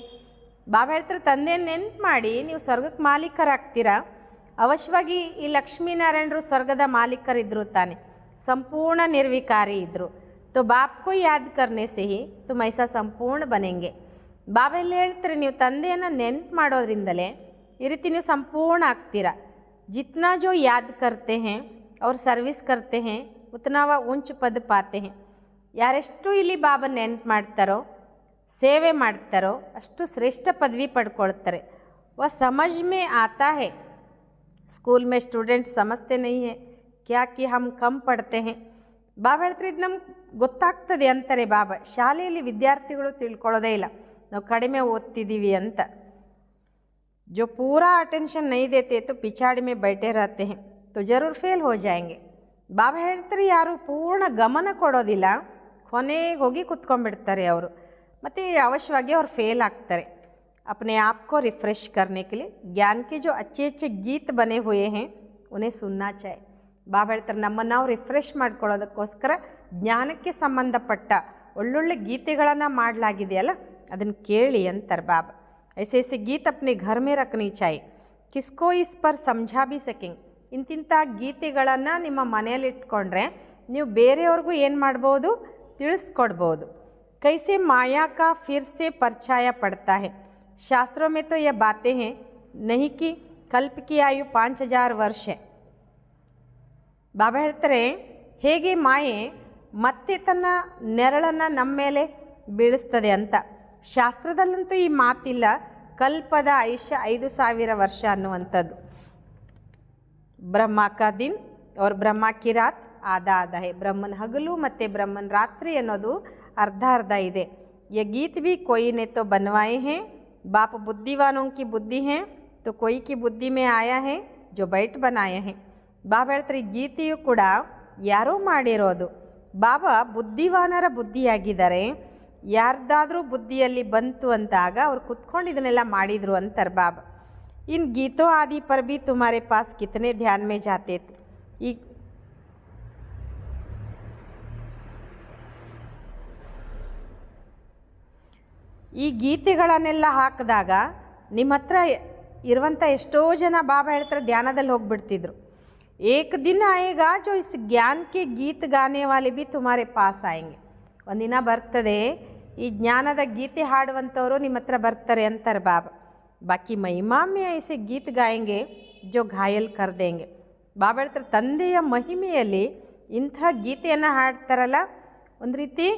ಬಾಬಾ ಹೇಳ್ತಾರೆ ತಂದೆ ನೆನ್ಪು ಮಾಡಿ ನೀವು ಸ್ವರ್ಗಕ್ಕೆ ಮಾಲೀಕರಾಗ್ತೀರಾ. ಅವಶ್ಯವಾಗಿ ಈ ಲಕ್ಷ್ಮೀನಾರಾಯಣರು ಸ್ವರ್ಗದ ಮಾಲೀಕರಿದ್ದರು ತಾನೆ, ಸಂಪೂರ್ಣ ನಿರ್ವಿಕಾರಿ ಇದ್ದರು. तो बाप को याद करने से ही तुम ऐसा ಸಂಪೂರ್ಣ ಬನೆಂಗೆ. ಬಾಬಾ ಇಲ್ಲಿ ಹೇಳ್ತಾರೆ ನೀವು ತಂದೆಯನ್ನು ನೆನ್ಪು ಮಾಡೋದ್ರಿಂದಲೇ ಈ ರೀತಿ ನೀವು ಸಂಪೂರ್ಣ ಆಗ್ತೀರಾ. जितना जो याद करते हैं और सर्विस करते हैं उतना वह ऊंच पद पाते हैं. ಯಾರೆಷ್ಟು ಇಲ್ಲಿ ಬಾಬಾ ನೆನ್ಪು ಮಾಡ್ತಾರೋ ಸೇವೆ ಮಾಡ್ತಾರೋ ಅಷ್ಟು ಶ್ರೇಷ್ಠ ಪದವಿ ಪಡ್ಕೊಳ್ತಾರೆ. वह समझ में आता है. स्कूल में स्टूडेंट समझते नहीं है क्या कि हम कम पढ़ते हैं. ಬಾಬಾ ಹೇಳ್ತಾರೆ ಇದು ನಮ್ಗೆ ಗೊತ್ತಾಗ್ತದೆ ಅಂತಾರೆ ಬಾಬಾ. ಶಾಲೆಯಲ್ಲಿ ವಿದ್ಯಾರ್ಥಿಗಳು ತಿಳ್ಕೊಳ್ಳೋದೇ ಇಲ್ಲ ನಾವು ಕಡಿಮೆ ಓದ್ತಿದ್ದೀವಿ ಅಂತ. जो पूरा अटेंशन नहीं देते तो पिछाड़ी में बैठे रहते हैं. तो ज़रूर फेल हो जाएंगे. ಬಾಬಾ ಹೇಳ್ತಾರೆ ಯಾರು ಪೂರ್ಣ ಗಮನ ಕೊಡೋದಿಲ್ಲ, ಕೊನೆಗೆ ಹೋಗಿ ಕುತ್ಕೊಂಡ್ಬಿಡ್ತಾರೆ ಅವರು, ಮತ್ತು ಅವಶ್ಯವಾಗಿ ಅವ್ರು ಫೇಲ್ ಆಗ್ತಾರೆ. अपने आप को रिफ़्रेश करने के लिए ज्ञान के जो अच्छे अच्छे गीत बने हुए हैं उन्हें सुनना चाहिए. ಬಾಬಾ ಹೇಳ್ತಾರೆ ನಮ್ಮನ್ನು ನಾವು ರಿಫ್ರೆಶ್ ಮಾಡ್ಕೊಳ್ಳೋದಕ್ಕೋಸ್ಕರ ಜ್ಞಾನಕ್ಕೆ ಸಂಬಂಧಪಟ್ಟ ಒಳ್ಳೊಳ್ಳೆ ಗೀತೆಗಳನ್ನು ಮಾಡಲಾಗಿದೆಯಲ್ಲ ಅದನ್ನು ಕೇಳಿ ಅಂತಾರೆ ಬಾಬಾ. ऐसे ऐसे गीत अपने घर में रखनी चाहिए. किसको इस पर समझा भी सकेंगे. ಇಂತಿಂಥ ಗೀತೆಗಳನ್ನು ನಿಮ್ಮ ಮನೆಯಲ್ಲಿ ಇಟ್ಕೊಂಡ್ರೆ ನೀವು ಬೇರೆಯವ್ರಿಗೂ ಏನು ಮಾಡ್ಬೋದು, ತಿಳಿಸ್ಕೊಡ್ಬೋದು. कैसे माया का फिर से परछाया पड़ता है. शास्त्रों में तो यह बातें हैं नहीं कि कल्प की आयु 5000 वर्ष है. ಬಾಬಾ ಹೇಳ್ತಾರೆ ಹೇಗೆ ಮಾಯೆ ಮತ್ತೆ ತನ್ನ ನೆರಳನ್ನು ನಮ್ಮ ಮೇಲೆ ಬೀಳಿಸ್ತದೆ ಅಂತ. ಶಾಸ್ತ್ರದಲ್ಲಂತೂ ಈ ಮಾತಿಲ್ಲ ಕಲ್ಪದ ಆಯುಷ್ಯ 5000 ವರ್ಷ ಅನ್ನುವಂಥದ್ದು. ಬ್ರಹ್ಮ ಕಾ ದಿನ್ और ಬ್ರಹ್ಮ ಕಿ ರಾತ್ ಆಧಾ ಆಧಾ है. ಬ್ರಹ್ಮನ ಹಗಲು ಮತ್ತು ಬ್ರಹ್ಮನ ರಾತ್ರಿ ಅನ್ನೋದು ಅರ್ಧ ಅರ್ಧ ಇದೆ. ये गीत भी कोई ने तो बनवाए हैं. बाप बुद्धिवानों की बुद्धि है तो कोई की बुद्धि में आया है जो बैठ बनाए हैं. ಬಾಬಾ ಹೇಳ್ತಾರೆ ಈ ಗೀತೆಯು ಕೂಡ ಯಾರೋ ಮಾಡಿರೋದು. ಬಾಬಾ ಬುದ್ಧಿವಾನರ ಬುದ್ಧಿಯಾಗಿದ್ದಾರೆ, ಯಾರ್ದಾದ್ರೂ ಬುದ್ಧಿಯಲ್ಲಿ ಬಂತು ಅಂತಾಗ ಅವ್ರು ಕುತ್ಕೊಂಡು ಇದನ್ನೆಲ್ಲ ಮಾಡಿದರು ಅಂತಾರೆ ಬಾಬಾ. इन गीतों आदि पर भी तुम्हारे पास कितने ध्यान में जाते थे. ಈ ಗೀತೆಗಳನ್ನೆಲ್ಲ ಹಾಕಿದಾಗ ನಿಮ್ಮ ಹತ್ರ ಇರುವಂಥ ಎಷ್ಟೋ ಜನ ಬಾಬಾ ಹೇಳ್ತಾರೆ ಧ್ಯಾನದಲ್ಲಿ ಹೋಗಿಬಿಡ್ತಿದ್ರು. एक दिन आएगा जो इस ज्ञान के गीत गाने वाले भी तुम्हारे पास आएंगे. ಒಂದಿನ ಬರ್ತದೆ ಈ ಜ್ಞಾನದ ಗೀತೆ ಹಾಡುವಂಥವರು ನಿಮ್ಮ ಹತ್ರ ಬರ್ತಾರೆ ಅಂತಾರೆ ಬಾಬಾ. ಬಾಕಿ ಮಹಿಮಾ ಮೇ ಐಸೆ ಗೀತ್ ಗಾಯಂಗೆ ಜೋ ಘಾಯಲ್ ಕರ್ ದೇಂಗೆ. ಬಾಬಾ ಹೇಳ್ತಾರೆ ತಂದೆಯ ಮಹಿಮೆಯಲ್ಲಿ ಇಂಥ ಗೀತೆಯನ್ನು ಹಾಡ್ತಾರಲ್ಲ ಒಂದು ರೀತಿ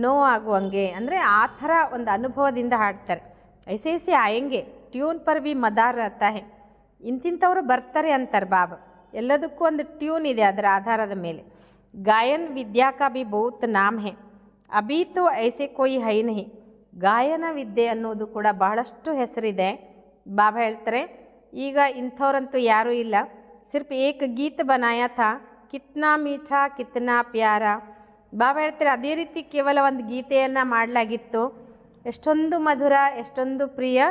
ನೋವಾಗುವಂಗೆ, ಅಂದರೆ ಆ ಥರ ಒಂದು ಅನುಭವದಿಂದ ಹಾಡ್ತಾರೆ. ಐಸೆ ಐಸೆ ಆಯಂಗೆ ಟ್ಯೂನ್ ಪರ್ ಬಿ ಮದಾರ್ रहता है. ಇಂತಿಂಥವರು ಬರ್ತಾರೆ ಅಂತಾರೆ ಬಾಬಾ. ಎಲ್ಲದಕ್ಕೂ ಒಂದು ಟ್ಯೂನ್ ಇದೆ ಅದರ ಆಧಾರದ ಮೇಲೆ. ಗಾಯನ್ ವಿದ್ಯಾ ಕಾ ಬಿ ಬಹುತ್ ನಾಮ್ ಹೇ, ಅಭಿ ತೋ ಐಸೆ ಕೋಯಿ ಹೈ ನಹಿ. ಗಾಯನ ವಿದ್ಯೆ ಅನ್ನೋದು ಕೂಡ ಬಹಳಷ್ಟು ಹೆಸರಿದೆ. ಬಾಬಾ ಹೇಳ್ತಾರೆ ಈಗ ಇಂಥವ್ರಂತೂ ಯಾರೂ ಇಲ್ಲ. ಸಿರ್ಫ್ ಏಕ್ ಗೀತ್ ಬನಾಯಾ ಥಾ ಕಿತ್ನಾ ಮೀಠಾ ಕಿತ್ನಾ ಪ್ಯಾರ. ಬಾಬಾ ಹೇಳ್ತಾರೆ ಅದೇ ರೀತಿ ಕೇವಲ ಒಂದು ಗೀತೆಯನ್ನು ಮಾಡಲಾಗಿತ್ತು, ಎಷ್ಟೊಂದು ಮಧುರ ಎಷ್ಟೊಂದು ಪ್ರಿಯ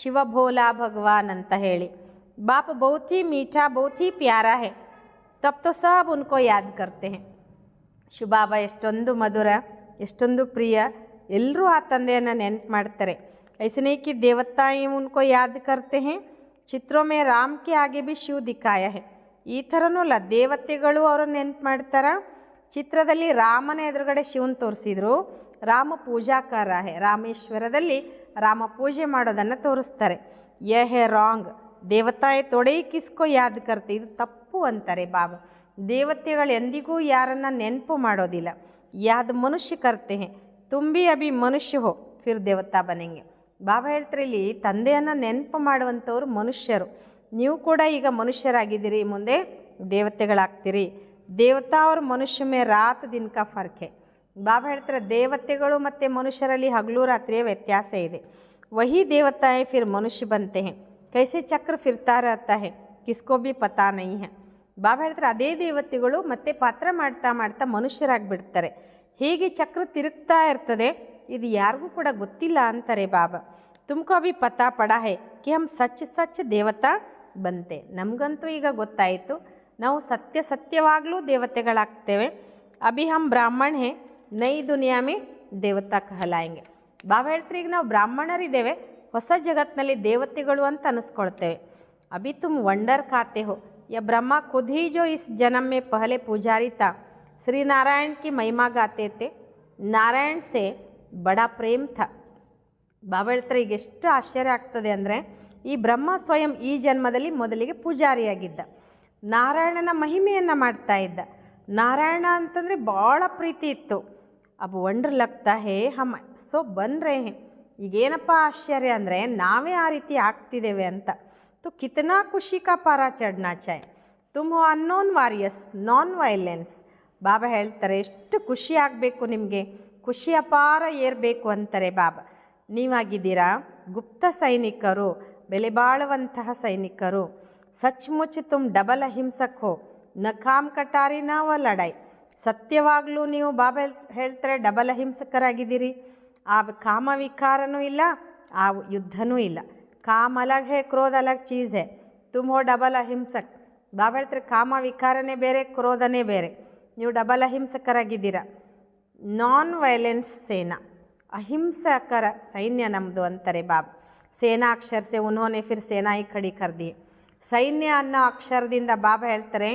ಶಿವಭೋಲಾ ಭಗವಾನ್ ಅಂತ ಹೇಳಿ. ಬಾಪ್ ಬಹುತ್ ಹಿ ಮೀಠಾ ಬಹುತ್ ಹಿ ಪ್ಯಾರಾ ಹೇ ತಬ್ ತೋ ಸಬ್ ಉನ್ಕೋ ಯಾದ್ ಕರ್ತೆ ಹೇ. ಶಿವಬಾಬಾ ಎಷ್ಟೊಂದು ಮಧುರ ಎಷ್ಟೊಂದು ಪ್ರಿಯ, ಎಲ್ಲರೂ ಆ ತಂದೆಯನ್ನು ನೆನಪು ಮಾಡ್ತಾರೆ. ಐಸನೇ ಕಿ ದೇವತಾಯಿ ಉನ್ಕೋ ಯಾದ್ ಕರ್ತೆ ಹೇ, ಚಿತ್ರೋ ಮೇ ರಾಮ್ ಕೆ ಆಗೆ ಬಿ ಶಿವ ದಿಕ್ಕಾಯ ಹೇ. ಈ ಥರನೂ ಅಲ್ಲ, ದೇವತೆಗಳು ಅವರನ್ನು ನೆನಪು ಮಾಡ್ತಾರೆ. ಚಿತ್ರದಲ್ಲಿ ರಾಮನ ಎದುರುಗಡೆ ಶಿವನ್ ತೋರಿಸಿದ್ರು, ರಾಮ ಪೂಜಾಕಾರ ಹೇ, ರಾಮೇಶ್ವರದಲ್ಲಿ ರಾಮ ಪೂಜೆ ಮಾಡೋದನ್ನು ತೋರಿಸ್ತಾರೆ. ಯೇ ಹೇ ರಾಂಗ್, ದೇವತಾಯೇ ತೊಡೆ ಕಿಸ್ಕೋ ಯಾದ್ ಕರ್ತೆ, ಇದು ತಪ್ಪು ಅಂತಾರೆ ಬಾಬಾ. ದೇವತೆಗಳು ಎಂದಿಗೂ ಯಾರನ್ನು ನೆನಪು ಮಾಡೋದಿಲ್ಲ. ಯಾದ್ ಮನುಷ್ಯ ಕರ್ತೆ ಹೇ, ತುಂಬಿ ಅಭಿ ಮನುಷ್ಯ ಹೋ ಫಿರ್ ದೇವತಾ ಬನೆಂಗೆ. ಬಾಬಾ ಹೇಳ್ತಾರೆ ಇಲ್ಲಿ ತಂದೆಯನ್ನು ನೆನಪು ಮಾಡುವಂಥವ್ರು ಮನುಷ್ಯರು, ನೀವು ಕೂಡ ಈಗ ಮನುಷ್ಯರಾಗಿದ್ದೀರಿ, ಮುಂದೆ ದೇವತೆಗಳಾಗ್ತೀರಿ. ದೇವತಾ ಅವ್ರ ಮನುಷ್ಯ ಮೇ ರಾತ್ ದಿನ ಕಾ ಫರ್ಕ್ ಹೇ. ಬಾಬಾ ಹೇಳ್ತಾರೆ ದೇವತೆಗಳು ಮತ್ತು ಮನುಷ್ಯರಲ್ಲಿ ಹಗಲು ರಾತ್ರಿಯ ವ್ಯತ್ಯಾಸ ಇದೆ. ವಹಿ ದೇವತಾಯೇ ಫಿರ್ ಮನುಷ್ಯ ಬಂತೆ ಹೇ, ಕೈಸೆ ಚಕ್ರ ಫಿರ್ತಾ रहता है किसको भी पता नहीं है. ಬಾಬಾ ಹೇಳ್ತಾರೆ ಅದೇ ದೇವತೆಗಳು ಮತ್ತೆ ಪಾತ್ರ ಮಾಡ್ತಾ ಮಾಡ್ತಾ ಮನುಷ್ಯರಾಗಿಬಿಡ್ತಾರೆ. ಹೇಗೆ ಚಕ್ರ ತಿರುಗ್ತಾ ಇರ್ತದೆ ಇದು ಯಾರಿಗೂ ಕೂಡ ಗೊತ್ತಿಲ್ಲ ಅಂತಾರೆ ಬಾಬಾ. ತುಮಕೋ ಅಭಿ ಪತಾ ಪಡಾ ಹೇ ಕಿ ಹಮ್ ಸಚ್ ಸಚ್ ದೇವತಾ ಬಂತೆ. ನಮಗಂತೂ ಈಗ ಗೊತ್ತಾಯಿತು ನಾವು ಸತ್ಯವಾಗಲೂ ದೇವತೆಗಳಾಗ್ತೇವೆ. ಅಭಿ ಹಮ್ ಬ್ರಾಹ್ಮಣ ಹೇ ನೈ ದುನಿಯಾ ಮೇ ದೇವತಾ ಕಹಲಾಯಂಗೆ. ಬಾಬಾ ಹೇಳ್ತಾರೆ ಈಗ ನಾವು ಬ್ರಾಹ್ಮಣರಿದ್ದೇವೆ, ಹೊಸ ಜಗತ್ತಿನಲ್ಲಿ ದೇವತೆಗಳು ಅಂತ ಅನಿಸ್ಕೊಳ್ತೇವೆ. ಅಭಿ ತುಮ್ ವಂಡರ್ ಖಾತೆ ಹೋ, ಯ ಬ್ರಹ್ಮ ಖುದ್ ಹಿ ಜೋ ಇಸ್ ಜನ್ಮ ಮೇ ಪಹಲೆ ಪೂಜಾರಿ ತಾ ಶ್ರೀ ನಾರಾಯಣ ಕಿ ಮಹಿಮಾ ಗಾತೆ ತೆ, ನಾರಾಯಣ ಸೆ ಬಡಾ ಪ್ರೇಮ್ ಥಾ. ಬಾಬಾ ಹೇಳ್ತಾರೆ ಈಗ ಎಷ್ಟು ಆಶ್ಚರ್ಯ ಆಗ್ತದೆ ಅಂದರೆ ಈ ಬ್ರಹ್ಮ ಸ್ವಯಂ ಈ ಜನ್ಮದಲ್ಲಿ ಮೊದಲಿಗೆ ಪೂಜಾರಿಯಾಗಿದ್ದ, ನಾರಾಯಣನ ಮಹಿಮೆಯನ್ನು ಮಾಡ್ತಾ ಇದ್ದ. ನಾರಾಯಣ ಅಂತಂದರೆ ಭಾಳ ಪ್ರೀತಿ ಇತ್ತು. ಅಬ್ ವಂಡರ್ ಲಗ್ತಾ ಹೇ ಹಮ್ ಸೋ ಬನ್ ರೇ ಹೇ. ಈಗೇನಪ್ಪ ಆಶ್ಚರ್ಯ ಅಂದರೆ ನಾವೇ ಆ ರೀತಿ ಆಗ್ತಿದ್ದೇವೆ ಅಂತ. तो कितना खुशी का पारा चढ़ना चाहिए. तुम हो ಅನ್ನೋನ್ ವಾರಿಯರ್ಸ್ ನಾನ್ ವೈಲೆನ್ಸ್. ಬಾಬಾ ಹೇಳ್ತಾರೆ ಎಷ್ಟು ಖುಷಿ ಆಗಬೇಕು ನಿಮಗೆ, ಖುಷಿ ಅಪಾರ ಏರಬೇಕು ಅಂತಾರೆ ಬಾಬಾ. ನೀವಾಗಿದ್ದೀರಾ ಗುಪ್ತ ಸೈನಿಕರು, ಬೆಲೆ ಬಾಳುವಂತಹ ಸೈನಿಕರು. ಸಚ್ಮುಚ್ ತುಮ್ ಡಬಲ್ ಅಹಿಂಸಕ್ ಹೋ, ನ ಕಾಮ್ ಕಟಾರಿ ನ ವ ಲಡಾಯಿ. ಸತ್ಯವಾಗಲೂ ನೀವು ಬಾಬಾ ಹೇಳ್ತಾರೆ ಡಬಲ್ ಅಹಿಂಸಕರಾಗಿದ್ದೀರಿ. ಆ ಕಾಮ ವಿಕಾರನೂ ಇಲ್ಲ, ಆ ಯುದ್ಧನೂ ಇಲ್ಲ. ಕಾಮ ಅಲಗ್ ಹೇ, ಕ್ರೋಧ ಅಲಗ್ ಚೀಸ್ ಹೇ, ತುಮ್ ಹೋ ಡಬಲ್ ಅಹಿಂಸಕ್. ಬಾಬಾ ಹೇಳ್ತಾರೆ ಕಾಮ ವಿಕಾರನೇ ಬೇರೆ, ಕ್ರೋಧನೇ ಬೇರೆ, ನೀವು ಡಬಲ್ ಅಹಿಂಸಕರಾಗಿದ್ದೀರ. ನಾನ್ ವೈಲೆನ್ಸ್ ಸೇನಾ, ಅಹಿಂಸಕರ ಸೈನ್ಯ ನಮ್ಮದು ಅಂತಾರೆ ಬಾಬಾ. ಸೇನಾ ಅಕ್ಷರ ಸೆ ಉನ್ಹೋನೆ ಫಿರ್ ಸೇನಾ ಹಿ ಖಡಿ ಕರ್ ದಿ. ಸೈನ್ಯ ಅನ್ನೋ ಅಕ್ಷರದಿಂದ ಬಾಬಾ ಹೇಳ್ತಾರೆ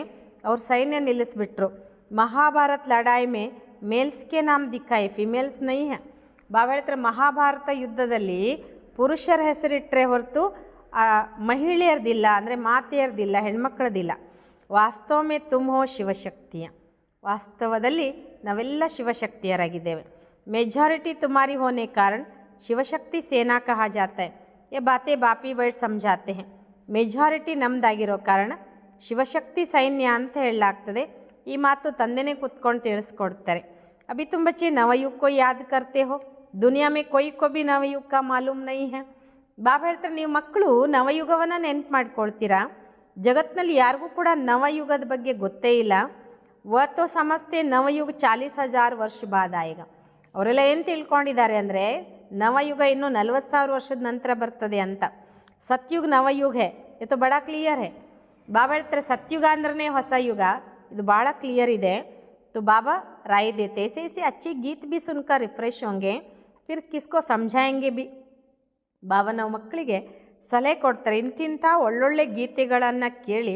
ಅವ್ರ ಸೈನ್ಯ ನಿಲ್ಲಿಸ್ಬಿಟ್ರು. ಮಹಾಭಾರತ್ ಲಡಾಯಿ ಮೇ ಮೇಲ್ಸ್ಗೆ ನಾಮ್ ದಿಕ್ಕಾಯಿ, ಫಿಮೇಲ್ಸ್ ನೈ ಹೇ. ಬಾಬಾ ಹೇಳ್ತಾರೆ ಮಹಾಭಾರತ ಯುದ್ಧದಲ್ಲಿ ಪುರುಷರ ಹೆಸರಿಟ್ಟರೆ ಹೊರತು ಮಹಿಳೆಯರ್ದಿಲ್ಲ, ಅಂದರೆ ಮಾತೆಯರ್ದಿಲ್ಲ, ಹೆಣ್ಮಕ್ಳದಿಲ್ಲ. ವಾಸ್ತವ ಮೇ ತುಮ್ ಹೋ ಶಿವಶಕ್ತಿಯ. ವಾಸ್ತವದಲ್ಲಿ ನಾವೆಲ್ಲ ಶಿವಶಕ್ತಿಯರಾಗಿದ್ದೇವೆ. मेजॉरिटी तुम्हारी होने कारण ಶಿವಶಕ್ತಿ ಸೇನಾ ಕಹಾ ಜಾತಾ ಹೈ. ये बातें बापी बैठ समझाते हैं. ಮೆಜಾರಿಟಿ ನಮ್ದಾಗಿರೋ ಕಾರಣ ಶಿವಶಕ್ತಿ ಸೈನ್ಯ ಅಂತ ಹೇಳಲಾಗ್ತದೆ. ಈ ಮಾತು ತಂದೆನೇ ಕೂತ್ಕೊಂಡು ತಿಳಿಸ್ಕೊಡ್ತಾರೆ. ಅಭಿ ತುಮ್ ಬಚ್ಚೆ ನವಯುಗ್ ಕೋ ಯಾದ್ ಕರ್ತೆ ಹೋ, ದುನಿಯಾ ಮೇ ಕೊಯ್ ಕೋ ಭಿ ನವಯುಗ್ ಕಾ ಮಾಲೂಮ್ ನೈ ಹೈ. ಬಾಬಾ ಹೇಳ್ತಾರೆ ನೀವು ಮಕ್ಕಳು ನವಯುಗವನ್ನು ನೆನ್ಪು ಮಾಡ್ಕೊಳ್ತೀರಾ, ಜಗತ್ತಿನಲ್ಲಿ ಯಾರಿಗೂ ಕೂಡ ನವಯುಗದ ಬಗ್ಗೆ ಗೊತ್ತೇ ಇಲ್ಲ. ವತೋ ಸಮಸ್ತೆ ನವಯುಗ 40,000 ವರ್ಷ ಬಾದ್ ಆಯೇಗ. ಅವರೆಲ್ಲ ಏನು ತಿಳ್ಕೊಂಡಿದ್ದಾರೆ ಅಂದರೆ ನವಯುಗ ಇನ್ನೂ 40,000 ವರ್ಷದ ನಂತರ ಬರ್ತದೆ ಅಂತ. ಸತ್ಯುಗ ನವಯುಗ ಹೇ, ಇದು ಬಡ ಕ್ಲಿಯರ್ ಹೇ. ಬಾಬಾ ಹೇಳ್ತಾರೆ ಸತ್ಯುಗ ಅಂದ್ರೆ ಹೊಸ ಯುಗ, ಇದು ಭಾಳ ಕ್ಲಿಯರ್ ಇದೆ. तो बाबा राय देते ऐसे ऐसे अच्छे गीत भी सुनकर रिफ्रेश होंगे, फिर किसको समझाएंगे भी. ಬಾಬಾ ನಾವು ಮಕ್ಕಳಿಗೆ ಸಲಹೆ ಕೊಡ್ತಾರೆ, ಇಂತಿಂಥ ಒಳ್ಳೊಳ್ಳೆ ಗೀತೆಗಳನ್ನು ಕೇಳಿ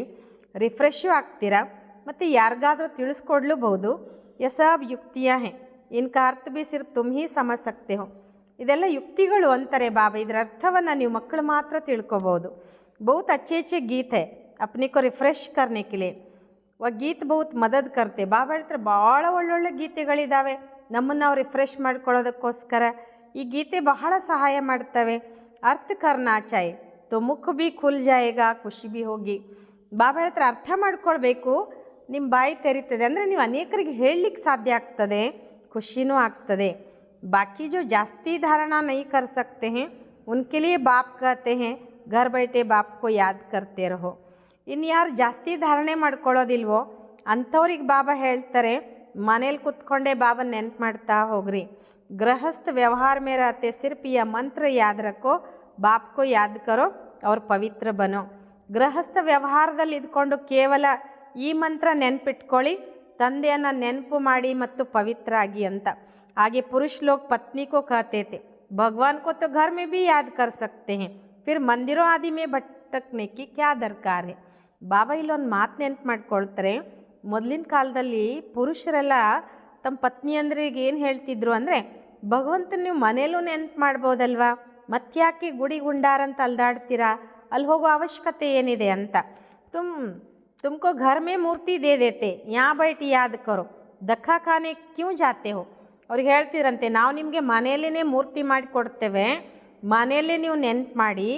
ರಿಫ್ರೆಶು ಆಗ್ತೀರಾ ಮತ್ತು ಯಾರಿಗಾದರೂ ತಿಳಿಸ್ಕೊಡ್ಲೂಬಹುದು. ಯಸಬ್ ಯುಕ್ತಿಯಾ ಹೇ, ಇನ್ಕಾ ಅರ್ಥ ಭಿ ಸಿರ್ಫ್ ತುಮ್ ಹಿ ಸಮಜ್ ಸಕ್ತೆ ಹೋ. ಇದೆಲ್ಲ ಯುಕ್ತಿಗಳು ಅಂತಾರೆ ಬಾಬಾ, ಇದರ ಅರ್ಥವನ್ನು ನೀವು ಮಕ್ಕಳು ಮಾತ್ರ ತಿಳ್ಕೊಬೋದು. ಬಹುತ್ ಅಚ್ಚೆ ಅಚ್ಚೆ ಗೀತ್ ಹೇ ಅಪ್ನೆ ಕೋ ರಿಫ್ರೆಶ್ ಕರ್ನೆ ಕೆ ಲಿಯೆ, ಗೀತ್ ಬಹುತ್ ಮದದ್ ಕರ್ತೆ. ಬಾಬಾ ಹೇಳ್ತಾರೆ ಭಾಳ ಒಳ್ಳೊಳ್ಳೆ ಗೀತೆಗಳಿದ್ದಾವೆ ನಮ್ಮನ್ನು ನಾವು ರಿಫ್ರೆಶ್ ಮಾಡ್ಕೊಳ್ಳೋದಕ್ಕೋಸ್ಕರ. ಈ ಗೀತೆ ಬಹಳ ಸಹಾಯ ಮಾಡ್ತವೆ. ಅರ್ಥ ಕರ್ನಾ ಚಾಯ್ ತೋ ಮುಖ ಭಿ ಖುಲ್ ಜಾಯೇಗಾ, ಖುಷಿ ಭಿ ಹೋಗಿ. ಬಾಬಾ ಹೇಳ್ತಾರೆ ಅರ್ಥ ಮಾಡ್ಕೊಳ್ಬೇಕು, ನಿಮ್ಮ ಬಾಯಿ ತೆರೀತದೆ ಅಂದರೆ ನೀವು ಅನೇಕರಿಗೆ ಹೇಳಲಿಕ್ಕೆ ಸಾಧ್ಯ ಆಗ್ತದೆ, ಖುಷಿನೂ ಆಗ್ತದೆ. ಬಾಕಿ ಜೋ ಜಾಸ್ತಿ ಧಾರಣಾ ನೈ ಕರ್ ಸಕ್ತೆ ಹೇ ಉನ್ಕೆ ಲಿಯೆ ಬಾಪ್ ಕಹತೆ ಹೇ, ಘರ್ ಬೈಟೆ ಬಾಪ್ ಕೋ ಯಾದ್ ಕರ್ತೆ ರಹೋ. ಇನ್ನು ಯಾರು ಜಾಸ್ತಿ ಧಾರಣೆ ಮಾಡ್ಕೊಳ್ಳೋದಿಲ್ವೋ ಅಂಥವ್ರಿಗೆ ಬಾಬಾ ಹೇಳ್ತಾರೆ ಮನೇಲಿ ಕೂತ್ಕೊಂಡೇ ಬಾಬಾ ನೆನ್ಪು ಮಾಡ್ತಾ ಹೋಗ್ರಿ. ಗೃಹಸ್ಥ ವ್ಯವಹಾರ ಮೇ रहते सिर्फ यह मंत्र याद रखो, बाप को याद करो और पवित्र बनो. ಗೃಹಸ್ಥ ವ್ಯವಹಾರದಲ್ಲಿ ಇದ್ಕೊಂಡು ಕೇವಲ ಈ ಮಂತ್ರ ನೆನಪಿಟ್ಕೊಳ್ಳಿ, ತಂದೆಯನ್ನು ನೆನಪು ಮಾಡಿ ಮತ್ತು ಪವಿತ್ರ ಆಗಿ ಅಂತ. ಹಾಗೆ ಪುರುಷ ಲೋग पत्नी को कहते थे, भगवान को तो घर में भी याद कर सकते हैं, फिर मंदिरों आदि में भटकने की क्या दरकार है. ಬಾಬಾ ಇಲ್ಲೊಂದು ಮಾತು ನೆನಪು ಮಾಡ್ಕೊಳ್ತಾರೆ. ಮೊದಲಿನ ಕಾಲದಲ್ಲಿ ಪುರುಷರೆಲ್ಲ ತಮ್ಮ ಪತ್ನಿಯಂದ್ರಿಗೆ ಏನು ಹೇಳ್ತಿದ್ರು ಅಂದರೆ, ಭಗವಂತನ ನೀವು ಮನೇಲೂ ನೆನಪು ಮಾಡ್ಬೋದಲ್ವಾ, ಮತ್ತ್ಯಾಕೆ ಗುಡಿ ಗುಂಡಾರಂತ ಅಲ್ದಾಡ್ತೀರಾ, ಅಲ್ಲಿ ಹೋಗೋ ಅವಶ್ಯಕತೆ ಏನಿದೆ ಅಂತ. ತುಮಕೋ ಘರ್ ಮೇ ಮೂರ್ತಿ they ದೇತೆ, yeah byte Yaad Karo, ದಖಾ ಖಾನೆ Q ಜಾತೆ ಹೋ. ಅವ್ರಿಗೆ ಹೇಳ್ತಿದ್ರಂತೆ ನಾವು ನಿಮಗೆ ಮನೆಯಲ್ಲೇ ಮೂರ್ತಿ ಮಾಡಿ ಕೊಡ್ತೇವೆ, ಮನೆಯಲ್ಲೇ ನೀವು ನೆನಪು ಮಾಡಿ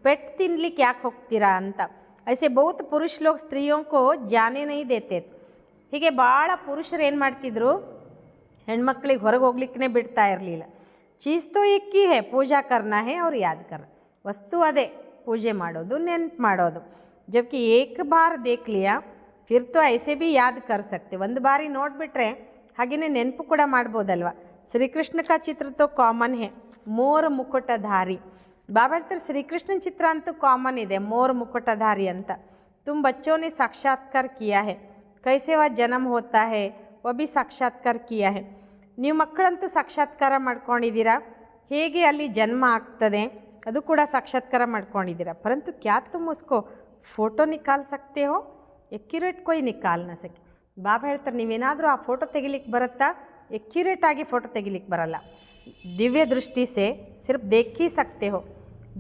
ಪೆಟ್ಟು ತಿನ್ಲಿಕ್ಕೆ ಯಾಕೆ ಹೋಗ್ತೀರಾ ಅಂತ. ಐಸೆ ಬಹುತ್ ಪುರುಷ ಲೋग ಸ್ತ್ರೀಯೋ ಕೋ ಜಾನೆ ನೈ ದೇತೆ. ಹೀಗೆ ಭಾಳ ಪುರುಷರು ಏನು ಮಾಡ್ತಿದ್ರು, ಹೆಣ್ಮಕ್ಳಿಗೆ ಹೊರಗೆ ಹೋಗ್ಲಿಕ್ಕೆ ಬಿಡ್ತಾ ಇರಲಿಲ್ಲ. ಚೀಸ್ ತೋ ಏಕಿ ಹೇ, ಪೂಜಾ ಕರ್ನಾ ಹೇ ಅವ್ರು ಯಾದ್ ಕರ್. ವಸ್ತು ಅದೇ, ಪೂಜೆ ಮಾಡೋದು, ನೆನಪು ಮಾಡೋದು. ಜಬ್ಕಿ ಏಕ್ ಬಾರ್ ದೇಖ್ ಲಿಯಾ ಫಿರ್ ತೋ ಐಸೆ ಭಿ ಯಾದ್ ಕರ್ ಸಕ್ತೆ. ಒಂದು ಬಾರಿ ನೋಡಿಬಿಟ್ರೆ ಹಾಗೆಯೇ ನೆನಪು ಕೂಡ ಮಾಡ್ಬೋದಲ್ವ. ಶ್ರೀಕೃಷ್ಣ ಕಾ ಚಿತ್ರ ತೋ ಕಾಮನ್ ಹೇ, ಮೋರ್ ಮುಕುಟಧಾರಿ. ಬಾಬಾ ಹೇಳ್ತಾರೆ ಶ್ರೀಕೃಷ್ಣನ ಚಿತ್ರ ಅಂತೂ ಕಾಮನ್ ಇದೆ, ಮೋರ್ ಮುಕುಟಧಾರಿ ಅಂತ. ತುಮ್ ಬಚ್ಚೋನೆ ಸಾಕ್ಷಾತ್ಕಾರ ಕಿಯಾ ಹೇ, ಕೈಸೆ ವಾ ಜನ್ಮ ಹೋತಾ ಹೇ ವ ಭಿ ಸಾಕ್ಷಾತ್ಕಾರ ಕಿಯಾ ಹೇ. ನೀವು ಮಕ್ಕಳಂತೂ ಸಾಕ್ಷಾತ್ಕಾರ ಮಾಡ್ಕೊಂಡಿದ್ದೀರಾ, ಹೇಗೆ ಅಲ್ಲಿ ಜನ್ಮ ಆಗ್ತದೆ ಅದು ಕೂಡ ಸಾಕ್ಷಾತ್ಕಾರ ಮಾಡ್ಕೊಂಡಿದ್ದೀರಾ. ಪರಂತು ಕ್ಯಾ ತುಮ್ ಉಸ್ಕೋ ಫೋಟೋ ನಿಕಾಲ್ ಸಕ್ತೆ ಹೋ, ಎಕ್ಯುರೇಟ್ ಕೊಯ್ ನಿಕಾಲ್ ನ ಸಕೆ. ಬಾಬಾ ಹೇಳ್ತಾರೆ ನೀವೇನಾದರೂ ಆ ಫೋಟೋ ತೆಗಿಲಿಕ್ಕೆ ಬರುತ್ತಾ, ಎಕ್ಯುರೇಟಾಗಿ ಫೋಟೋ ತೆಗಿಲಿಕ್ಕೆ ಬರಲ್ಲ. ದಿವ್ಯ ದೃಷ್ಟಿ ಸೆ ಸಿರ್ಫ್ ದೇಖಿ ಸಕ್ತೆ ಹೋ,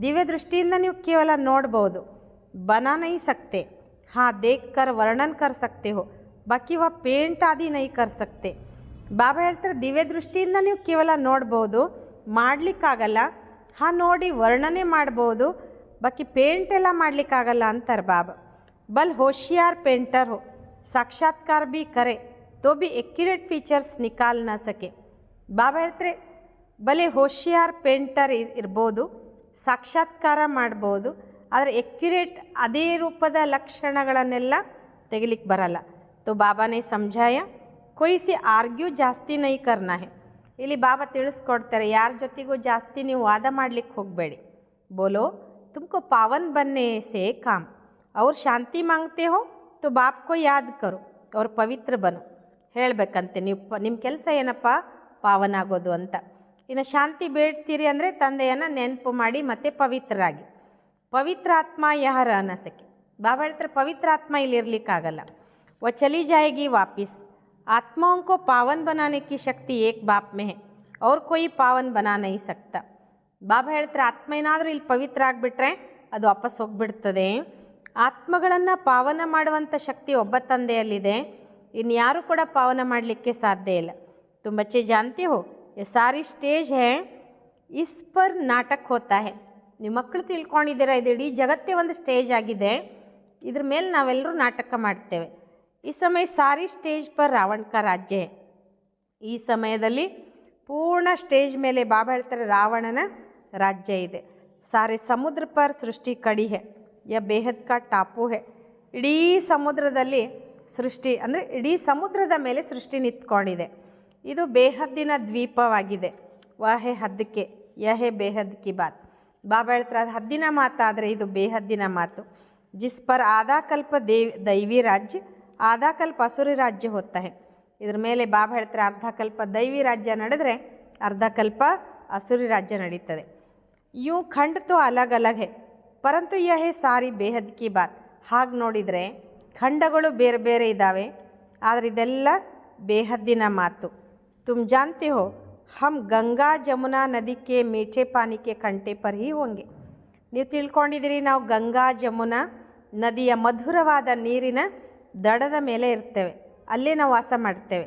ದಿವ್ಯ ದೃಷ್ಟಿಯಿಂದ ನೀವು ಕೇವಲ ನೋಡ್ಬೋದು, ಬನಾ ನೈ ಸಕ್ತೆ. ಹಾಂ ದೇಖ್ ಕರ್ ವರ್ಣನ್ ಕರ್ ಸಕ್ತೆ ಹೋ, ಬಾಕಿ ವ ಪೇಂಟ್ ಆದಿ ನೈ ಕರ್ ಸಕ್ತೆ. ಬಾಬಾ ಹೇಳ್ತಾರೆ ದಿವ್ಯ ದೃಷ್ಟಿಯಿಂದ ನೀವು ಕೇವಲ ನೋಡ್ಬೋದು, ಮಾಡಲಿಕ್ಕಾಗಲ್ಲ. ಹಾಂ ನೋಡಿ ವರ್ಣನೆ ಮಾಡ್ಬೋದು, ಬಾಕಿ ಪೇಂಟ್ ಎಲ್ಲ ಮಾಡಲಿಕ್ಕಾಗಲ್ಲ ಅಂತಾರೆ ಬಾಬಾ. ಬಲ್ ಹೋಶಿಯಾರ್ ಪೇಂಟರ್ ಹೋ, ಸಾಕ್ಷಾತ್ಕಾರ ಭಿ ಕರೆ ತೋ ಭಿ ಎಕ್ಯುರೇಟ್ ಫೀಚರ್ಸ್ ನಿಕಾಲ್ ನ ಸಕೆ. ಬಾಬಾ ಹೇಳ್ತಾರೆ ಬಲೆ ಹೋಶಿಯಾರ್ ಪೇಂಟರ್ ಇರ್ಬೋದು, ಸಾಕ್ಷಾತ್ಕಾರ ಮಾಡ್ಬೋದು, ಆದರೆ ಎಕ್ಯುರೇಟ್ ಅದೇ ರೂಪದ ಲಕ್ಷಣಗಳನ್ನೆಲ್ಲ ತೆಗಿಲಿಕ್ಕೆ ಬರಲ್ಲ. ತೋ ಬಾಬಾನೇ ಸಮझाया कोई से ಆರ್ಗ್ಯೂ ಜಾಸ್ತಿ ನೈ ಕರ್ನಾ ಹೈ. ಇಲ್ಲಿ ಬಾಬಾ ತಿಳಿಸ್ಕೊಡ್ತಾರೆ, ಯಾರ ಜೊತೆಗೂ ಜಾಸ್ತಿ ನೀವು ವಾದ ಮಾಡಲಿಕ್ಕೆ ಹೋಗಬೇಡಿ. ಬೋಲೋ ತುಮಕೋ ಪಾವನ್ ಬನ್ನೆ ಸೇ ಕಾಮ್ ಅವ್ರು ಶಾಂತಿ ಮಾಂಗ್ತೆ ಹೋ ತೋ ಬಾಪ್ ಕೋ ಯಾದ್ ಕರೋ ಅವ್ರು ಪವಿತ್ರ ಬನು ಹೇಳಬೇಕಂತೆ. ನೀವು ನಿಮ್ಮ ಕೆಲಸ ಏನಪ್ಪ, ಪಾವನ ಆಗೋದು ಅಂತ. ಇನ್ನು ಶಾಂತಿ ಬೇಡ್ತೀರಿ ಅಂದರೆ ತಂದೆಯನ್ನು ನೆನಪು ಮಾಡಿ ಮತ್ತು ಪವಿತ್ರರಾಗಿ. ಪವಿತ್ರ ಆತ್ಮ ಯಹ ರಹನ ಸಕೆ. ಬಾಬಾ ಹೇಳ್ತಾರೆ ಪವಿತ್ರ ಆತ್ಮ ಇಲ್ಲಿ ಇರಲಿಕ್ಕಾಗಲ್ಲ. ವ ಚಲಿ ಜಾಯೇಗಿ ವಾಪಿಸ್. आत्माओं को पावन बनाने की शक्ति एक बाप में है और कोई पावन बना नहीं सकता. ಬಾಬಾ ಹೇಳ್ತಾರೆ ಆತ್ಮ ಏನಾದರೂ ಇಲ್ಲಿ ಪವಿತ್ರ ಆಗಿಬಿಟ್ರೆ ಅದು ವಾಪಸ್ ಹೋಗಿಬಿಡ್ತದೆ. ಆತ್ಮಗಳನ್ನು ಪಾವನ ಮಾಡುವಂಥ ಶಕ್ತಿ ಒಬ್ಬ ತಂದೆಯಲ್ಲಿದೆ, ಇನ್ಯಾರೂ ಕೂಡ ಪಾವನ ಮಾಡಲಿಕ್ಕೆ ಸಾಧ್ಯ ಇಲ್ಲ. तुम बच्चे जानते हो ये सारी स्टेज है, इस पर नाटक होता है. ನೀವು ಮಕ್ಕಳು ತಿಳ್ಕೊಂಡಿದ್ದೀರಾ, ಇದು ಇಡೀ ಜಗತ್ತೇ ಒಂದು ಸ್ಟೇಜ್ ಆಗಿದೆ, ಇದ್ರ ಮೇಲೆ ನಾವೆಲ್ಲರೂ ನಾಟಕ ಮಾಡ್ತೇವೆ. ಈ ಸಮಯ ಸಾರಿ ಸ್ಟೇಜ್ ಪರ್ ರಾವಣ ಕಾ ರಾಜ್ಯ ಹೇ. ಈ ಸಮಯದಲ್ಲಿ ಪೂರ್ಣ ಸ್ಟೇಜ್ ಮೇಲೆ ಬಾಬಾ ಹೇಳ್ತಾರೆ ರಾವಣನ ರಾಜ್ಯ ಇದೆ. ಸಾರೆ ಸಮುದ್ರ ಪರ್ ಸೃಷ್ಟಿ ಕಡಿ ಹೇ, ಯ ಬೇಹದ್ ಕಾ ಟಾಪು ಹೇ. ಇಡೀ ಸಮುದ್ರದಲ್ಲಿ ಸೃಷ್ಟಿ ಅಂದರೆ ಇಡೀ ಸಮುದ್ರದ ಮೇಲೆ ಸೃಷ್ಟಿ ನಿಂತ್ಕೊಂಡಿದೆ. ಇದು ಬೇಹದ್ದಿನ ದ್ವೀಪವಾಗಿದೆ. ವಾಹೆ ಹದ್ದಕ್ಕೆ ಯಹೇ ಬೇಹದ್ ಕಿ ಬಾತ್. ಬಾಬಾ ಹೇಳ್ತಾರೆ ಅದು ಹದ್ದಿನ ಮಾತಾದರೆ ಇದು ಬೇಹದ್ದಿನ ಮಾತು. ಜಿಸ್ ಪರ್ ಆಧಾ ಕಲ್ಪ ದೈವಿ ರಾಜ್ಯ ಆಧಾ ಕಲ್ಪ ಅಸುರಿ ರಾಜ್ಯ ಹೋಗ್ತಾ ಹೇ. ಇದ್ರ ಮೇಲೆ ಬಾಬಾ ಹೇಳ್ತಾರೆ ಅರ್ಧ ಕಲ್ಪ ದೈವಿ ರಾಜ್ಯ ನಡೆದರೆ ಅರ್ಧ ಕಲ್ಪ ಅಸುರಿ ರಾಜ್ಯ ನಡೀತದೆ. ಯೂ ಖಂಡ್ ತೋ ಅಲಗ್ ಅಲಗ್ ಹೇ ಪರಂತು ಯಹೇ ಸಾರಿ ಬೇಹದ್ ಕಿ ಬಾತ್. ಹಾಗೆ ನೋಡಿದರೆ ಖಂಡಗಳು ಬೇರೆ ಬೇರೆ ಇದ್ದಾವೆ, ಆದರೆ ಇದೆಲ್ಲ ಬೇಹದ್ದಿನ ಮಾತು. ತುಮ್ ಜಾನ್ತೆ ಹೋ ಹಮ್ ಗಂಗಾ ಜಮುನಾ ನದಿ ಕೆ ಮೀಠೆ ಪಾನಿ ಕೆ ಕಂಟೆ ಪರ್ ಹಿ ಹೋಂಗೆ. ನೀವು ತಿಳ್ಕೊಂಡಿದ್ದೀರಿ ನಾವು ಗಂಗಾ ಜಮುನಾ ನದಿಯ ಮಧುರವಾದ ನೀರಿನ ದಡದ ಮೇಲೆ ಇರ್ತೇವೆ, ಅಲ್ಲೇ ನಾವು ವಾಸ ಮಾಡ್ತೇವೆ.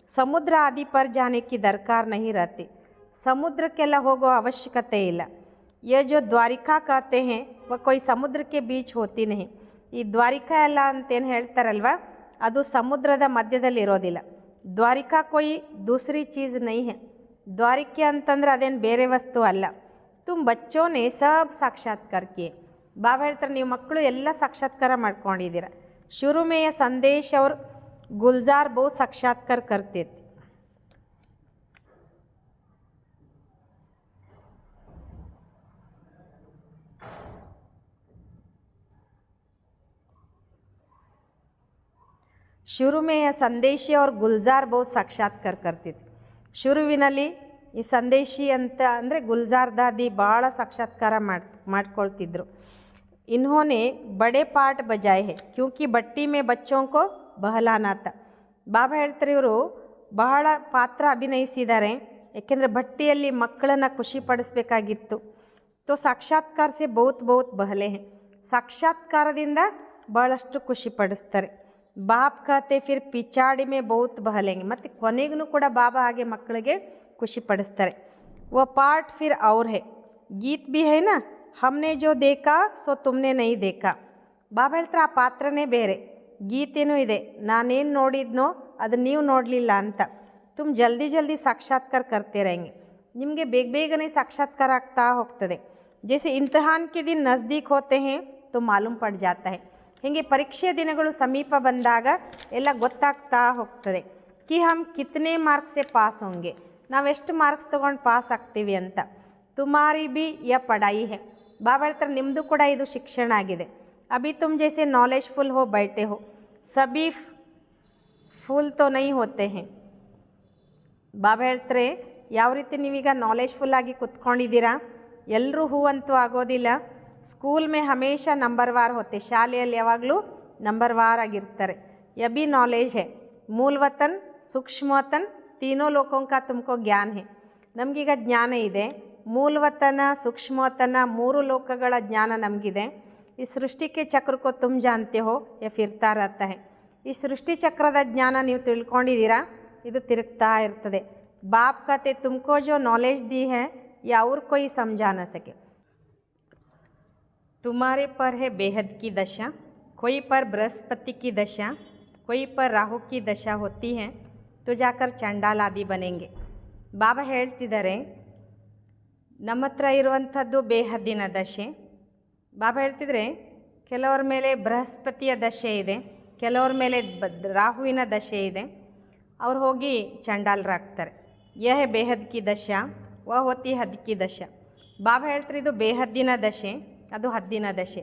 ಸಮುದ್ರ ಆದಿ ಪರ್ ಜಾನೆ ಕಿ ದರ್ಕಾರ್ ನಹಿ ರಹತಿ. ಸಮುದ್ರಕ್ಕೆಲ್ಲ ಹೋಗೋ ಅವಶ್ಯಕತೆ ಇಲ್ಲ. ಯೇ ಜೋ ದ್ವಾರಿಕಾ ಕಾತೆ ಹೇ ವ ಕೊಯ್ ಸಮುದ್ರಕ್ಕೆ ಬೀಚ್ ಹೋತಿ ನಹಿ. ಈ ದ್ವಾರಿಕಾ ಎಲ್ಲ ಅಂತೇನು ಹೇಳ್ತಾರಲ್ವ, ಅದು ಸಮುದ್ರದ ಮಧ್ಯದಲ್ಲಿ ಇರೋದಿಲ್ಲ. ದ್ವಾರಿಕಾ ಕೊಯ್ ದೂಸರಿ ಚೀಸ್ ನೈ ಹೇ. ದ್ವಾರಿಕೆ ಅಂತಂದ್ರೆ ಅದೇನು ಬೇರೆ ವಸ್ತು ಅಲ್ಲ. ತುಮ್ ಬಚ್ಚೋನೆ ಸಬ್ ಸಾಕ್ಷಾತ್ಕಾರ ಕಿಯೆ. ಬಾಬಾ ಹೇಳ್ತಾರೆ ನೀವು ಮಕ್ಕಳು ಎಲ್ಲ ಸಾಕ್ಷಾತ್ಕಾರ ಮಾಡ್ಕೊಂಡಿದ್ದೀರ. शुरू में यह संदेश और गुलजार बहुत साक्षात्कार करते थे. ಶುರು ಮೇ ಸಂದೇಶಿ और ಗುಲ್ಜಾರ್ ಬಹುತ್ ಸಾಕ್ಷಾತ್ಕಾರ ಕರ್ತಿತ್ತು. ಶುರುವಿನಲ್ಲಿ ಈ ಸಂದೇಶಿ ಅಂತ ಅಂದರೆ ಗುಲ್ಜಾರ್ ದಾದಿ ಭಾಳ ಸಾಕ್ಷಾತ್ಕಾರ ಮಾಡ್ಕೊಳ್ತಿದ್ರು. इन्होंने बड़े पार्ट बजाए हैं क्योंकि बट्टी में बच्चों को बहलाना था. ಬಾಬಾ ಹೇಳ್ತಾರೆ ಇವರು ಬಹಳ ಪಾತ್ರ ಅಭಿನಯಿಸಿದ್ದಾರೆ, ಏಕೆಂದರೆ ಭಟ್ಟಿಯಲ್ಲಿ ಮಕ್ಕಳನ್ನು ಖುಷಿಪಡಿಸ್ಬೇಕಾಗಿತ್ತು. ತೋ ಸಾಕ್ಷಾತ್ಕಾರ ಸೆ ಬಹುತ್ ಬಹಲೆ ಹೇ. ಸಾಕ್ಷಾತ್ಕಾರದಿಂದ ಭಾಳಷ್ಟು ಖುಷಿಪಡಿಸ್ತಾರೆ. ಬಾಪ್ ಕತೆ ಫಿರ್ ಪಿಚಾಡಿ ಮೇ ಬಹುತ್ ಬಹಲೆಂಗೆ. ಮತ್ತು ಕೊನೆಗೂ ಕೂಡ ಬಾಬಾ ಹಾಗೆ ಮಕ್ಕಳಿಗೆ ಖುಷಿಪಡಿಸ್ತಾರೆ. ವ ಪಾರ್ಟ್ ಫಿರ್ ಅವ್ರ ಹೇ ಗೀತ್ ಬಿ ಹೇ ನಾ हमने जो देखा सो तुमने नहीं देखा. ಬಾಬಾ ಹೇಳ್ತಾರೆ ಆ ಪಾತ್ರನೇ ಬೇರೆ, ಗೀತೇನೂ ಇದೆ, ನಾನೇನು ನೋಡಿದ್ನೋ ಅದು ನೀವು ನೋಡಲಿಲ್ಲ ಅಂತ. ತುಮ್ ಜಲ್ದಿ ಜಲ್ದಿ ಸಾಕ್ಷಾತ್ಕಾರ ಕರ್ತಿರಂಗೆ, ನಿಮಗೆ ಬೇಗನೆ ಸಾಕ್ಷಾತ್ಕಾರ ಆಗ್ತಾ ಹೋಗ್ತದೆ. ಜೈಸೆ ಇಮ್ತಿಹಾನ್ ಕೆ ದಿನ ನಜ್ದೀಕ್ ಹೋತೆ ಹೇ ತೋ ಮಾಲೂಮ್ ಪಡ್ ಜಾತಾ ಹೇ. ಹೀಗೆ ಪರೀಕ್ಷೆಯ ದಿನಗಳು ಸಮೀಪ ಬಂದಾಗ ಎಲ್ಲ ಗೊತ್ತಾಗ್ತಾ ಹೋಗ್ತದೆ. ಕಿ ಹಮ್ ಕಿತನೆ ಮಾರ್ಕ್ಸ್ ಸೆ ಪಾಸ್ ಹೋಂಗೆ, ನಾವೆಷ್ಟು ಮಾರ್ಕ್ಸ್ ತೊಗೊಂಡು ಪಾಸ್ ಆಗ್ತೀವಿ ಅಂತ. ತುಮಾರಿ ಬಿ ಯ ಪಡಾಯಿ ಹೇ. ಬಾಬಾ ಹೇಳ್ತಾರೆ ನಿಮ್ಮದು ಕೂಡ ಇದು ಶಿಕ್ಷಣ ಆಗಿದೆ. ಅಭಿ ತುಮ್ ಜೈಸೆ ನಾಲೆಜ್ಫುಲ್ ಹೋ ಬೈಟೆ ಹೋ ಸಬಿ ಫೂಲ್ ತೋ ನೈ ಹೋತೆ ಹೇ. ಬಾಬಾ ಹೇಳ್ತಾರೆ ಯಾವ ರೀತಿ ನೀವೀಗ ನಾಲೆಜ್ಫುಲ್ ಆಗಿ ಕುತ್ಕೊಂಡಿದ್ದೀರಾ, ಎಲ್ಲರೂ ಹೂ ಅಂತೂ ಆಗೋದಿಲ್ಲ. ಸ್ಕೂಲ್ ಮೇ ಹಮೇಶ ನಂಬರ್ ವಾರ್ ಹೋತೆ, ಶಾಲೆಯಲ್ಲಿ ಯಾವಾಗಲೂ ನಂಬರ್ ವಾರ್ ಆಗಿರ್ತಾರೆ. ಯಬಿ ನಾಲೆಜ್ ಹೇ ಮೂಲ ವತನ್ ಸೂಕ್ಷ್ಮ ವತನ್ ತೀನೋ ಲೋಕೋಂ ಕಾ ತುಮಕೋ ಜ್ಞಾನ ಹೇ. ನಮಗೀಗ ಜ್ಞಾನ ಇದೆ, ಮೂಲವತನ ಸೂಕ್ಷ್ಮವತನ ಮೂರು ಲೋಕಗಳ ಜ್ಞಾನ ನಮಗಿದೆ. ಈ ಸೃಷ್ಟಿಕೆ ಚಕ್ರಕ್ಕೋ ತುಮ್ ಜಾನ್ತೆ ಹೋ ಯಾ ಫಿರ್ತಾ ರಹತಾ ಹೇ. ಈ ಸೃಷ್ಟಿ ಚಕ್ರದ ಜ್ಞಾನ ನೀವು ತಿಳ್ಕೊಂಡಿದ್ದೀರಾ, ಇದು ತಿರುಗ್ತಾ ಇರ್ತದೆ. ಬಾಪ್ ಕತೆ ತುಮಕೋ ಜೋ ನಾಲೆಜ್ ದಿ ಹೇ ಯಾ ಅವ್ರ ಕೊಯ್ ಸಮझा न सके. तुम्हारे पर है बेहद की दशा, कोई पर बृहस्पति की दशा, कोई पर राहु की दशा होती है तो जाकर चंडाल आदि बनेंगे. ಬಾಬಾ ಹೇಳ್ತಿದ್ದಾರೆ ನಮ್ಮ ಹತ್ರ ಇರುವಂಥದ್ದು ಬೇಹದ್ದಿನ ದಶೆ, ಬಾಬಾ ಹೇಳ್ತಿದ್ರೆ ಕೆಲವ್ರ ಮೇಲೆ ಬೃಹಸ್ಪತಿಯ ದಶೆ ಇದೆ, ಕೆಲವ್ರ ಮೇಲೆ ರಾಹುವಿನ ದಶೆ ಇದೆ, ಅವ್ರು ಹೋಗಿ ಚಂಡಾಲರಾಗ್ತಾರೆ. ಯಹ ಬೇಹದ್ ಕಿ ದಶಾ ವ ಹೋತಿ ಹದ್ ಕಿ ದಶಾ. ಬಾಬಾ ಹೇಳ್ತಾರೆ ಇದು ಬೇಹದ್ದಿನ ದಶೆ, ಅದು ಹದ್ದಿನ ದಶೆ.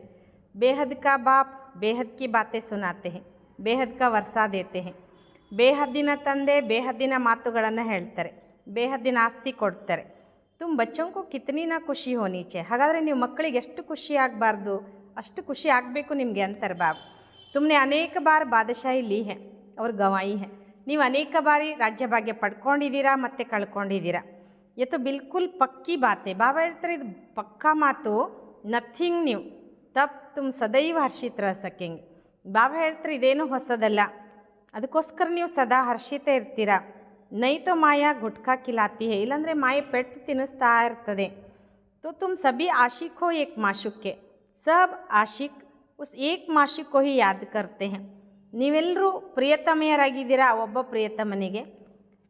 ಬೇಹದ್ ಕಾ ಬಾಪ್ ಬೇಹದ್ ಕಿ ಬಾತೆ ಸುನಾತೆ ಹೇ, ಬೇಹದ್ ಕಾ ವರ್ಷಾ ದೇತೆ ಹೇ. ಬೇಹದ್ದಿನ ತಂದೆ ಬೇಹದ್ದಿನ ಮಾತುಗಳನ್ನು ಹೇಳ್ತಾರೆ, ಬೇಹದ್ದಿನ ಆಸ್ತಿ ಕೊಡ್ತಾರೆ. ತುಮ್ ಬಚ್ಚೋಂಕು ಕಿತನಿನ ಖುಷಿ ಹೋನೀಚೆ. ಹಾಗಾದರೆ ನೀವು ಮಕ್ಕಳಿಗೆ ಎಷ್ಟು ಖುಷಿ ಆಗಬಾರ್ದು, ಅಷ್ಟು ಖುಷಿ ಆಗಬೇಕು ನಿಮಗೆ ಅಂತಾರೆ ಬಾಬಾ. ತುಮ್ನೆ ಅನೇಕ ಬಾರ್ ಬಾದಶಾಹಿ ಲೀ ಹೇ ಅವ್ರ ಗವಾಯಿ ಹೇ. ನೀವು ಅನೇಕ ಬಾರಿ ರಾಜ್ಯಭಾಗ್ಯ ಪಡ್ಕೊಂಡಿದ್ದೀರಾ ಮತ್ತು ಕಳ್ಕೊಂಡಿದ್ದೀರಾ. ಎತ್ತು ಬಿಲ್ಕುಲ್ ಪಕ್ಕಿ ಬಾತೆ. ಬಾಬಾ ಹೇಳ್ತಾರೆ ಇದು ಪಕ್ಕಾ ಮಾತು, ನಥಿಂಗ್ ನ್ಯೂ. ತಪ್ ತುಮ್ ಸದೈವ ಹರ್ಷಿತ ರಹ ಸಕೆಂಗೆ. ಬಾಬಾ ಹೇಳ್ತಾರೆ ಇದೇನು ಹೊಸದಲ್ಲ, ಅದಕ್ಕೋಸ್ಕರ ನೀವು ಸದಾ ಹರ್ಷಿತ ಇರ್ತೀರ. ನೈತೋ ಮಾಯಾ ಗುಟ್ಕಾ ಕಿಲಾತಿ ಹೇ, ಇಲ್ಲಾಂದರೆ ಮಾಯೆ ಪೆಟ್ಟು ತಿನ್ನಿಸ್ತಾ ಇರ್ತದೆ. ತೋ ತುಮ್ ಸಭಿ ಆಶಿಕ್ ಹೋ ಏಕ್ ಮಾಶುಕ್ಕೆ, ಸಬ್ ಆಶಿಕ್ ಉಸ್ ಏಕ್ ಮಾಶುಕ್ ಕೋ ಹಿ ಯಾದ್ ಕರ್ತೆ ಹೇ. ನೀವೆಲ್ಲರೂ ಪ್ರಿಯತಮೆಯರಾಗಿದ್ದೀರಾ ಒಬ್ಬ ಪ್ರಿಯತಮನಿಗೆ,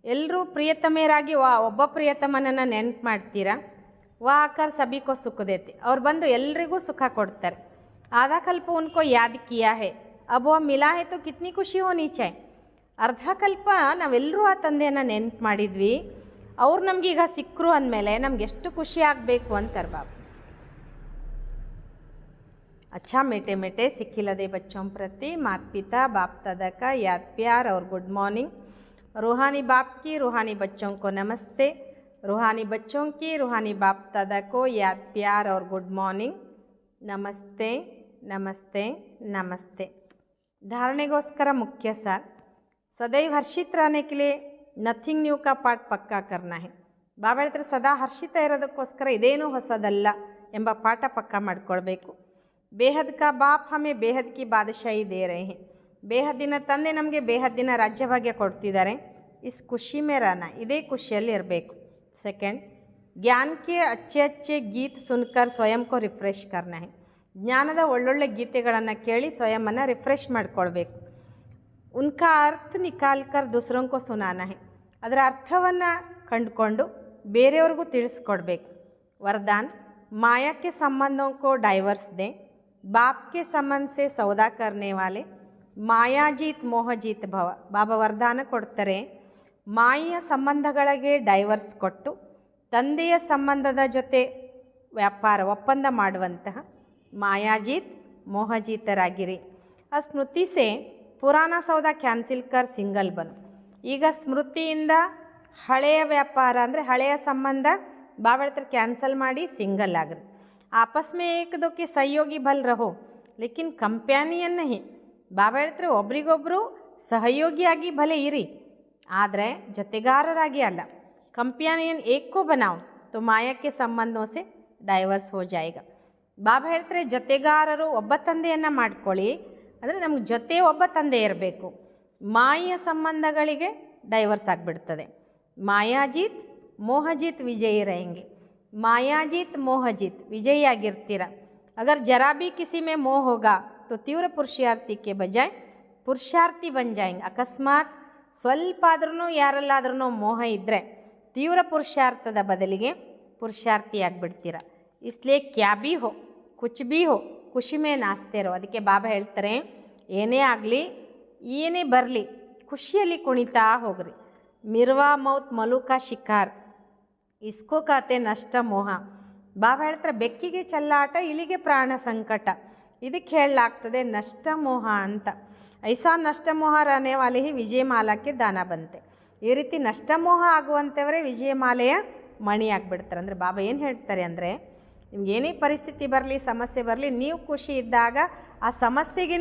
ಎಲ್ಲರೂ ಪ್ರಿಯತಮೆಯರಾಗಿ ಒಬ್ಬ ಪ್ರಿಯತಮನನ್ನು ನೆನಪು ಮಾಡ್ತೀರಾ. ವಾ ಆಕರ್ ಸಭಿ ಕೋ ಸುಖ ದೇತೆ, ಅವ್ರು ಬಂದು ಎಲ್ರಿಗೂ ಸುಖ ಕೊಡ್ತಾರೆ. ಆಧಾ ಕಲ್ಪ ಉನ್ಕೋ ಯಾದ್ ಕಿಯಾ ಹೇ, ಅಬ್ ವ ಮಿಲಾ ಹೇ ತೋ ಕಿತ್ನಿ ಖುಷಿ ಹೋನಿ ಚಾಯ್. ಅರ್ಧ ಕಲ್ಪ ನಾವೆಲ್ಲರೂ ಆ ತಂದೆಯನ್ನು ನೆನಪು ಮಾಡಿದ್ವಿ, ಅವ್ರು ನಮಗೀಗ ಸಿಕ್ಕರು ಅಂದಮೇಲೆ ನಮ್ಗೆ ಎಷ್ಟು ಖುಷಿ ಆಗಬೇಕು ಅಂತಾರೆ ಬಾಬಾ. अच्छा मीठे मीठे सिखिलदे बच्चों प्रति माता पिता बाप दादा का याद प्यार और गुड मॉर्निंग. रूहानी बाप की रूहानी बच्चों को नमस्ते, रूहानी बच्चों की रूहानी बाप दादा को याद प्यार और गुड मॉर्निंग. नमस्ते नमस्ते नमस्ते. धारणेಗೋಸ್ಕರ मुख्य सार, सदैव हर्षित रहने के लिए नथिंग न्यू का पाठ पक्का करना है. ಬಾಬಾ ಹೇಳ್ತಾರೆ ಸದಾ ಹರ್ಷಿತ ಇರೋದಕ್ಕೋಸ್ಕರ ಇದೇನೂ ಹೊಸದಲ್ಲ ಎಂಬ ಪಾಠ ಪಕ್ಕ ಮಾಡ್ಕೊಳ್ಬೇಕು. ಬೇಹದ್ ಕಾ ಬಾಪ್ ಹಮೆ ಬೇಹದ್ ಕಿ ಬಾದಶಾಹಿ ದೇ ರಹೆ ಹೇ. ಬೇಹದ್ದಿನ ತಂದೆ ನಮಗೆ ಬೇಹದ್ದಿನ ರಾಜ್ಯಭಾಗ್ಯ ಕೊಡ್ತಿದ್ದಾರೆ. ಇಸ್ ಖುಷಿ ಮೇ ರಹನಾ, ಇದೇ ಖುಷಿಯಲ್ಲಿ ಇರಬೇಕು. ಸೆಕೆಂಡ್, ಜ್ಞಾನ ಕೆ ಅಚ್ಚೆ ಅಚ್ಚೆ ಗೀತ್ ಸುನ್ಕರ್ ಸ್ವಯಂ ಕೋ ರಿಫ್ರೆಶ್ ಕರ್ನಾ ಹೇ. ಜ್ಞಾನದ ಒಳ್ಳೊಳ್ಳೆ ಗೀತೆಗಳನ್ನು ಕೇಳಿ ಸ್ವಯಂವನ್ನು ರಿಫ್ರೆಶ್ ಮಾಡ್ಕೊಳ್ಬೇಕು. ಉನ್ಕಾ ಅರ್ಥ ನಿಕಾಲ್ಕರ್ ದೂಸರೋಂ ಕೋ ಸುನಾನಾ ಹೇ. ಅದರ ಅರ್ಥವನ್ನು ಕಂಡುಕೊಂಡು ಬೇರೆಯವ್ರಿಗೂ ತಿಳಿಸ್ಕೊಡ್ಬೇಕು. ವರದಾನ್, माया के संबंधों को डाइवर्स दें, बाप के संबंध से सौदा करने वाले ಮಾಯಾಜೀತ್ ಮೋಹಜೀತ್ ಭವ. ಬಾಬಾ ವರದಾನ ಕೊಡ್ತಾರೆ, ಮಾಯೆಯ ಸಂಬಂಧಗಳಿಗೆ ಡೈವರ್ಸ್ ಕೊಟ್ಟು ತಂದೆಯ ಸಂಬಂಧದ ಜೊತೆ ವ್ಯಾಪಾರ ಒಪ್ಪಂದ ಮಾಡುವಂತಹ ಮಾಯಾಜೀತ್ ಮೋಹಜೀತರಾಗಿರಿ. ಆ ಸ್ಮೃತಿ ಸೇ ಪುರಾಣ ಸೌದ ಕ್ಯಾನ್ಸಿಲ್ ಕರ್ ಸಿಂಗಲ್ ಬನು. ಈಗ ಸ್ಮೃತಿಯಿಂದ ಹಳೆಯ ವ್ಯಾಪಾರ ಅಂದರೆ ಹಳೆಯ ಸಂಬಂಧ ಬಾಬಾ ಹೇಳ್ತಾರೆ ಕ್ಯಾನ್ಸಲ್ ಮಾಡಿ ಸಿಂಗಲ್ ಆಗ್ರಿ. आपस में एक दो के सहयोगी भल रहो लेकिन कंप्यानियन नहीं. ಬಾಬಾ ಹೇಳ್ತಾರೆ ಒಬ್ರಿಗೊಬ್ಬರು ಸಹಯೋಗಿಯಾಗಿ ಭಲೆ ಇರಿ, ಆದರೆ ಜೊತೆಗಾರರಾಗಿ ಅಲ್ಲ. ಕಂಪ್ಯಾನಿಯನ್ ಏಕೋ ಬನಾವ್ ತೋ ಮಾಯಕ್ಕೆ ಸಂಬಂಧೋ ಸೆ ಡೈವರ್ಸ್ ಹೋ ಜಾಯೇಗಾ. ಬಾಬಾ ಹೇಳ್ತಾರೆ ಜೊತೆಗಾರರು ಒಬ್ಬ ತಂದೆಯನ್ನು ಮಾಡ್ಕೊಳ್ಳಿ, ಅಂದರೆ ನಮ್ಗೆ ಜೊತೆ ಒಬ್ಬ ತಂದೆ ಇರಬೇಕು. ಮಾಯೆಯ ಸಂಬಂಧಗಳಿಗೆ ಡೈವರ್ಸ್ ಆಗಿಬಿಡ್ತದೆ. ಮಾಯಾಜೀತ್ ಮೋಹಜೀತ್ ವಿಜಯಿ रहेंगे. ಮಾಯಾಜೀತ್ ಮೋಹಜೀತ್ ವಿಜಯಿಯಾಗಿರ್ತೀರ. अगर जरा भी किसी में मोह होगा तो तीव्र पुरुषार्थी के बजाय पुरुषार्थी बन जाएंगे. ಅಕಸ್ಮಾತ್ ಸ್ವಲ್ಪ ಆದ್ರೂ ಯಾರಲ್ಲಾದ್ರೂ ಮೋಹ ಇದ್ದರೆ ತೀವ್ರ ಪುರುಷಾರ್ಥದ ಬದಲಿಗೆ ಪುರುಷಾರ್ಥಿ ಆಗಿಬಿಡ್ತೀರ. ಇಸ್ಲಿಯೇ ಕ್ಯಾ ಬಿ ಹೋ ಕುಚ್ ಬಿ ಹೋ ಖುಷಿ ಮೇ ನಾಸ್ತೆ ಇರೋ. ಅದಕ್ಕೆ ಬಾಬಾ ಹೇಳ್ತಾರೆ ಏನೇ ಆಗಲಿ ಏನೇ ಬರಲಿ ಖುಷಿಯಲ್ಲಿ ಕುಣಿತಾ ಹೋಗ್ರಿ. ಮಿರ್ವಾ ಮೌತ್ ಮಲುಕಾ ಶಿಕಾರ್ ಇಸ್ಕೋ ಕಾತೆ ನಷ್ಟ ಮೋಹ. ಬಾಬಾ ಹೇಳ್ತಾರೆ ಬೆಕ್ಕಿಗೆ ಚೆಲ್ಲಾಟ ಇಲಿಗೆ ಪ್ರಾಣ ಸಂಕಟ, ಇದಕ್ಕೆ ಹೇಳಲಾಗ್ತದೆ ನಷ್ಟ ಮೋಹ ಅಂತ. ಐಸಾ ನಷ್ಟ ಮೋಹ ರಹನೆ ವಾಲೆ ಹಿ ವಿಜಯಮಾಲಾಕ್ಕೆ ದಾನ ಬಂತೆ. ಈ ರೀತಿ ನಷ್ಟಮೋಹ ಆಗುವಂಥವರೇ ವಿಜಯಮಾಲೆಯ ಮಣಿ ಆಗಿಬಿಡ್ತಾರೆ. ಅಂದರೆ ಬಾಬಾ ಏನು ಹೇಳ್ತಾರೆ ಅಂದರೆ ನಿಮ್ಗೆ ಏನೇ ಪರಿಸ್ಥಿತಿ ಬರಲಿ ಸಮಸ್ಯೆ ಬರಲಿ, ನೀವು ಖುಷಿ ಇದ್ದಾಗ ಆ ಸಮಸ್ಯೆಗೇ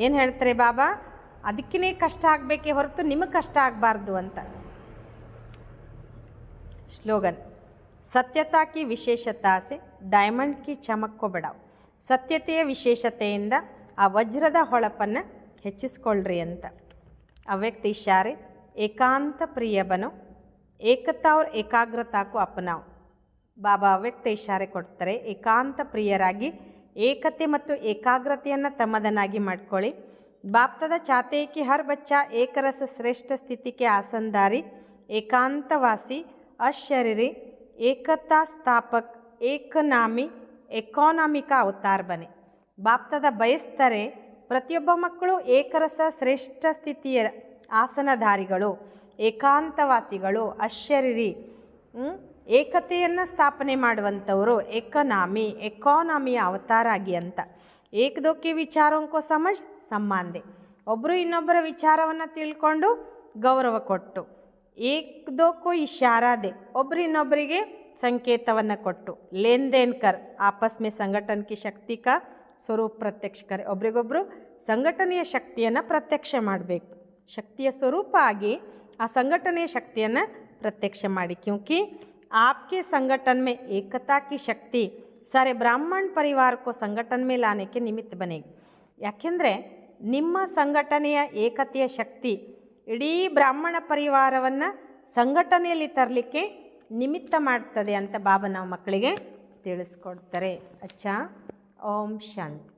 ಏನು ಹೇಳ್ತಾರೆ ಬಾಬಾ, ಅದಕ್ಕೇ ಕಷ್ಟ ಆಗಬೇಕೇ ಹೊರತು ನಿಮಗೆ ಕಷ್ಟ ಆಗಬಾರ್ದು ಅಂತ. ಸ್ಲೋಗನ್, ಸತ್ಯತಾ ಕಿ ವಿಶೇಷತಾ ಸೆ ಡೈಮಂಡ್ ಕಿ ಚಮಕ್ ಕೋ ಬಡಾವ್. ಸತ್ಯತೆಯ ವಿಶೇಷತೆಯಿಂದ ಆ ವಜ್ರದ ಹೊಳಪನ್ನು ಹೆಚ್ಚಿಸ್ಕೊಳ್ರಿ ಅಂತ. ಅವ್ಯಕ್ತ ಇಶಾರೆ, ಏಕಾಂತ ಪ್ರಿಯ ಬನೋ, ಏಕತಾ और ಏಕಾಗ್ರತಾ ಕೋ ಅಪನಾವ್. ಬಾಬಾ ಅವ್ಯಕ್ತ ಇಶಾರೆ ಕೊಡ್ತಾರೆ, ಏಕಾಂತ ಪ್ರಿಯರಾಗಿ ಏಕತೆ ಮತ್ತು ಏಕಾಗ್ರತೆಯನ್ನು ತಮ್ಮದನ್ನಾಗಿ ಮಾಡ್ಕೊಳ್ಳಿ. ಬಾಪ್ತದ ಚಾತೆ ಕಿ ಹರ್ ಬಚ್ಚಾ ಏಕರಸ ಶ್ರೇಷ್ಠ ಸ್ಥಿತಿಗೆ ಆಸಂದಾರಿ, ಏಕಾಂತವಾಸಿ, ಅಶರೀರಿ, ಏಕತಾ ಸ್ಥಾಪಕ್, ಏಕನಾಮಿ, ಎಕಾನಾಮಿಕ ಅವತಾರ ಬನೆ. ಬಾಪ್ತದ ಬಯಸ್ತಾರೆ ಪ್ರತಿಯೊಬ್ಬ ಮಕ್ಕಳು ಏಕರಸ ಶ್ರೇಷ್ಠ ಸ್ಥಿತಿಯ ಆಸನಧಾರಿಗಳು, ಏಕಾಂತವಾಸಿಗಳು, ಅಶರೀರಿ, ಏಕತೆಯನ್ನು ಸ್ಥಾಪನೆ ಮಾಡುವಂಥವರು ಎಕಾನಮಿಯ ಅವತಾರ ಆಗಿ ಅಂತ. ಏಕದೋಕ್ಕೆ ವಿಚಾರೋಂಕೋ ಸಮಜ್ ಸಮ್ಮಾನ್ ದೆ, ಒಬ್ಬರು ಇನ್ನೊಬ್ಬರ ವಿಚಾರವನ್ನು ತಿಳ್ಕೊಂಡು ಗೌರವ ಕೊಟ್ಟು. ಏಕದೋಕ್ಕೋ ಇಶಾರಾ ದೆ, ಒಬ್ಬರು ಇನ್ನೊಬ್ಬರಿಗೆ ಸಂಕೇತವನ್ನು ಕೊಟ್ಟು. ಲೇನ್ ದೇನ್ ಕರ್ ಆಪಸ್ ಮೇ ಸಂಘಟನ್ ಕಿ ಶಕ್ತಿ ಕಾ ಸ್ವರೂಪ ಪ್ರತ್ಯಕ್ಷ ಕರೆ, ಒಬ್ರಿಗೊಬ್ಬರು ಸಂಘಟನೆಯ ಶಕ್ತಿಯನ್ನು ಪ್ರತ್ಯಕ್ಷ ಮಾಡಬೇಕು. ಶಕ್ತಿಯ ಸ್ವರೂಪ ಆಗಿ ಆ ಸಂಘಟನೆಯ ಶಕ್ತಿಯನ್ನು ಪ್ರತ್ಯಕ್ಷ ಮಾಡಿ. ಕ್ಯೂಂಕಿ आपके संगठन में एकता की शक्ति सारे ब्राह्मण परिवार को संगठन में लाने के निमित्त बनेगी. ಯಾಕೆಂದರೆ ನಿಮ್ಮ ಸಂಘಟನೆಯ ಏಕತೆಯ ಶಕ್ತಿ ಇಡೀ ಬ್ರಾಹ್ಮಣ ಪರಿವಾರವನ್ನು ಸಂಘಟನೆಯಲ್ಲಿ ತರಲಿಕ್ಕೆ ನಿಮಿತ್ತ ಮಾಡ್ತದೆ ಅಂತ ಬಾಬಾ ನಾವು ಮಕ್ಕಳಿಗೆ ತಿಳಿಸ್ಕೊಡ್ತಾರೆ. ಅಚ್ಚಾ, ಓಂ ಶಾಂತಿ.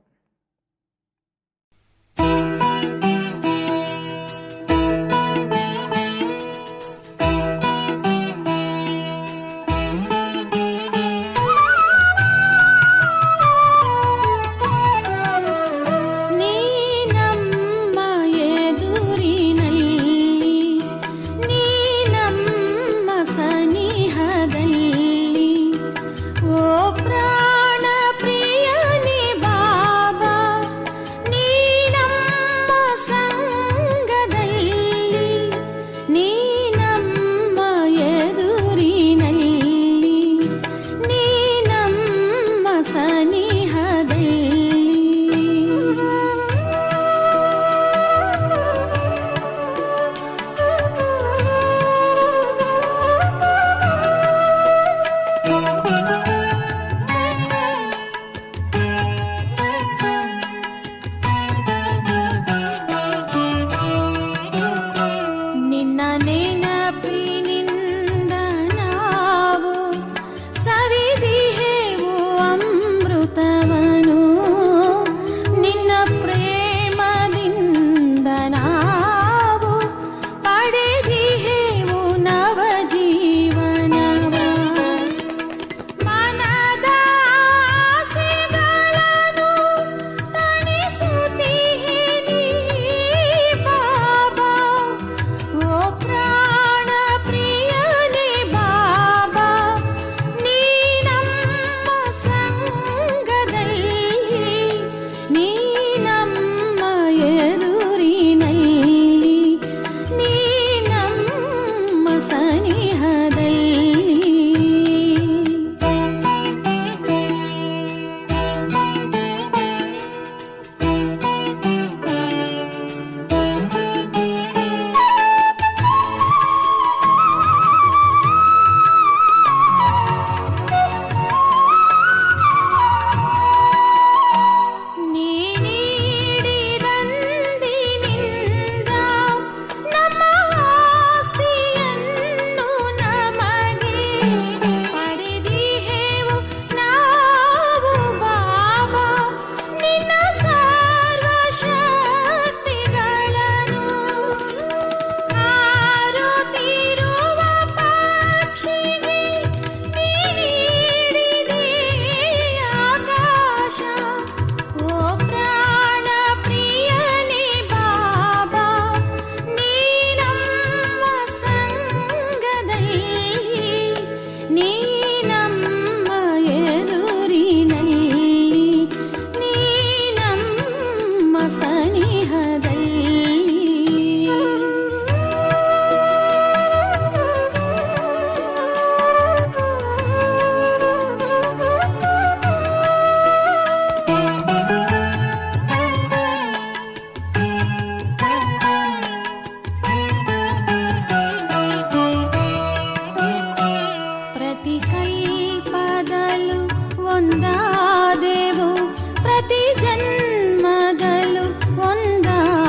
ಒಂದಾದೆವು ಪ್ರತಿ ಜನ್ಮದಲ್ಲೂ ಒಂದಾದೆವು.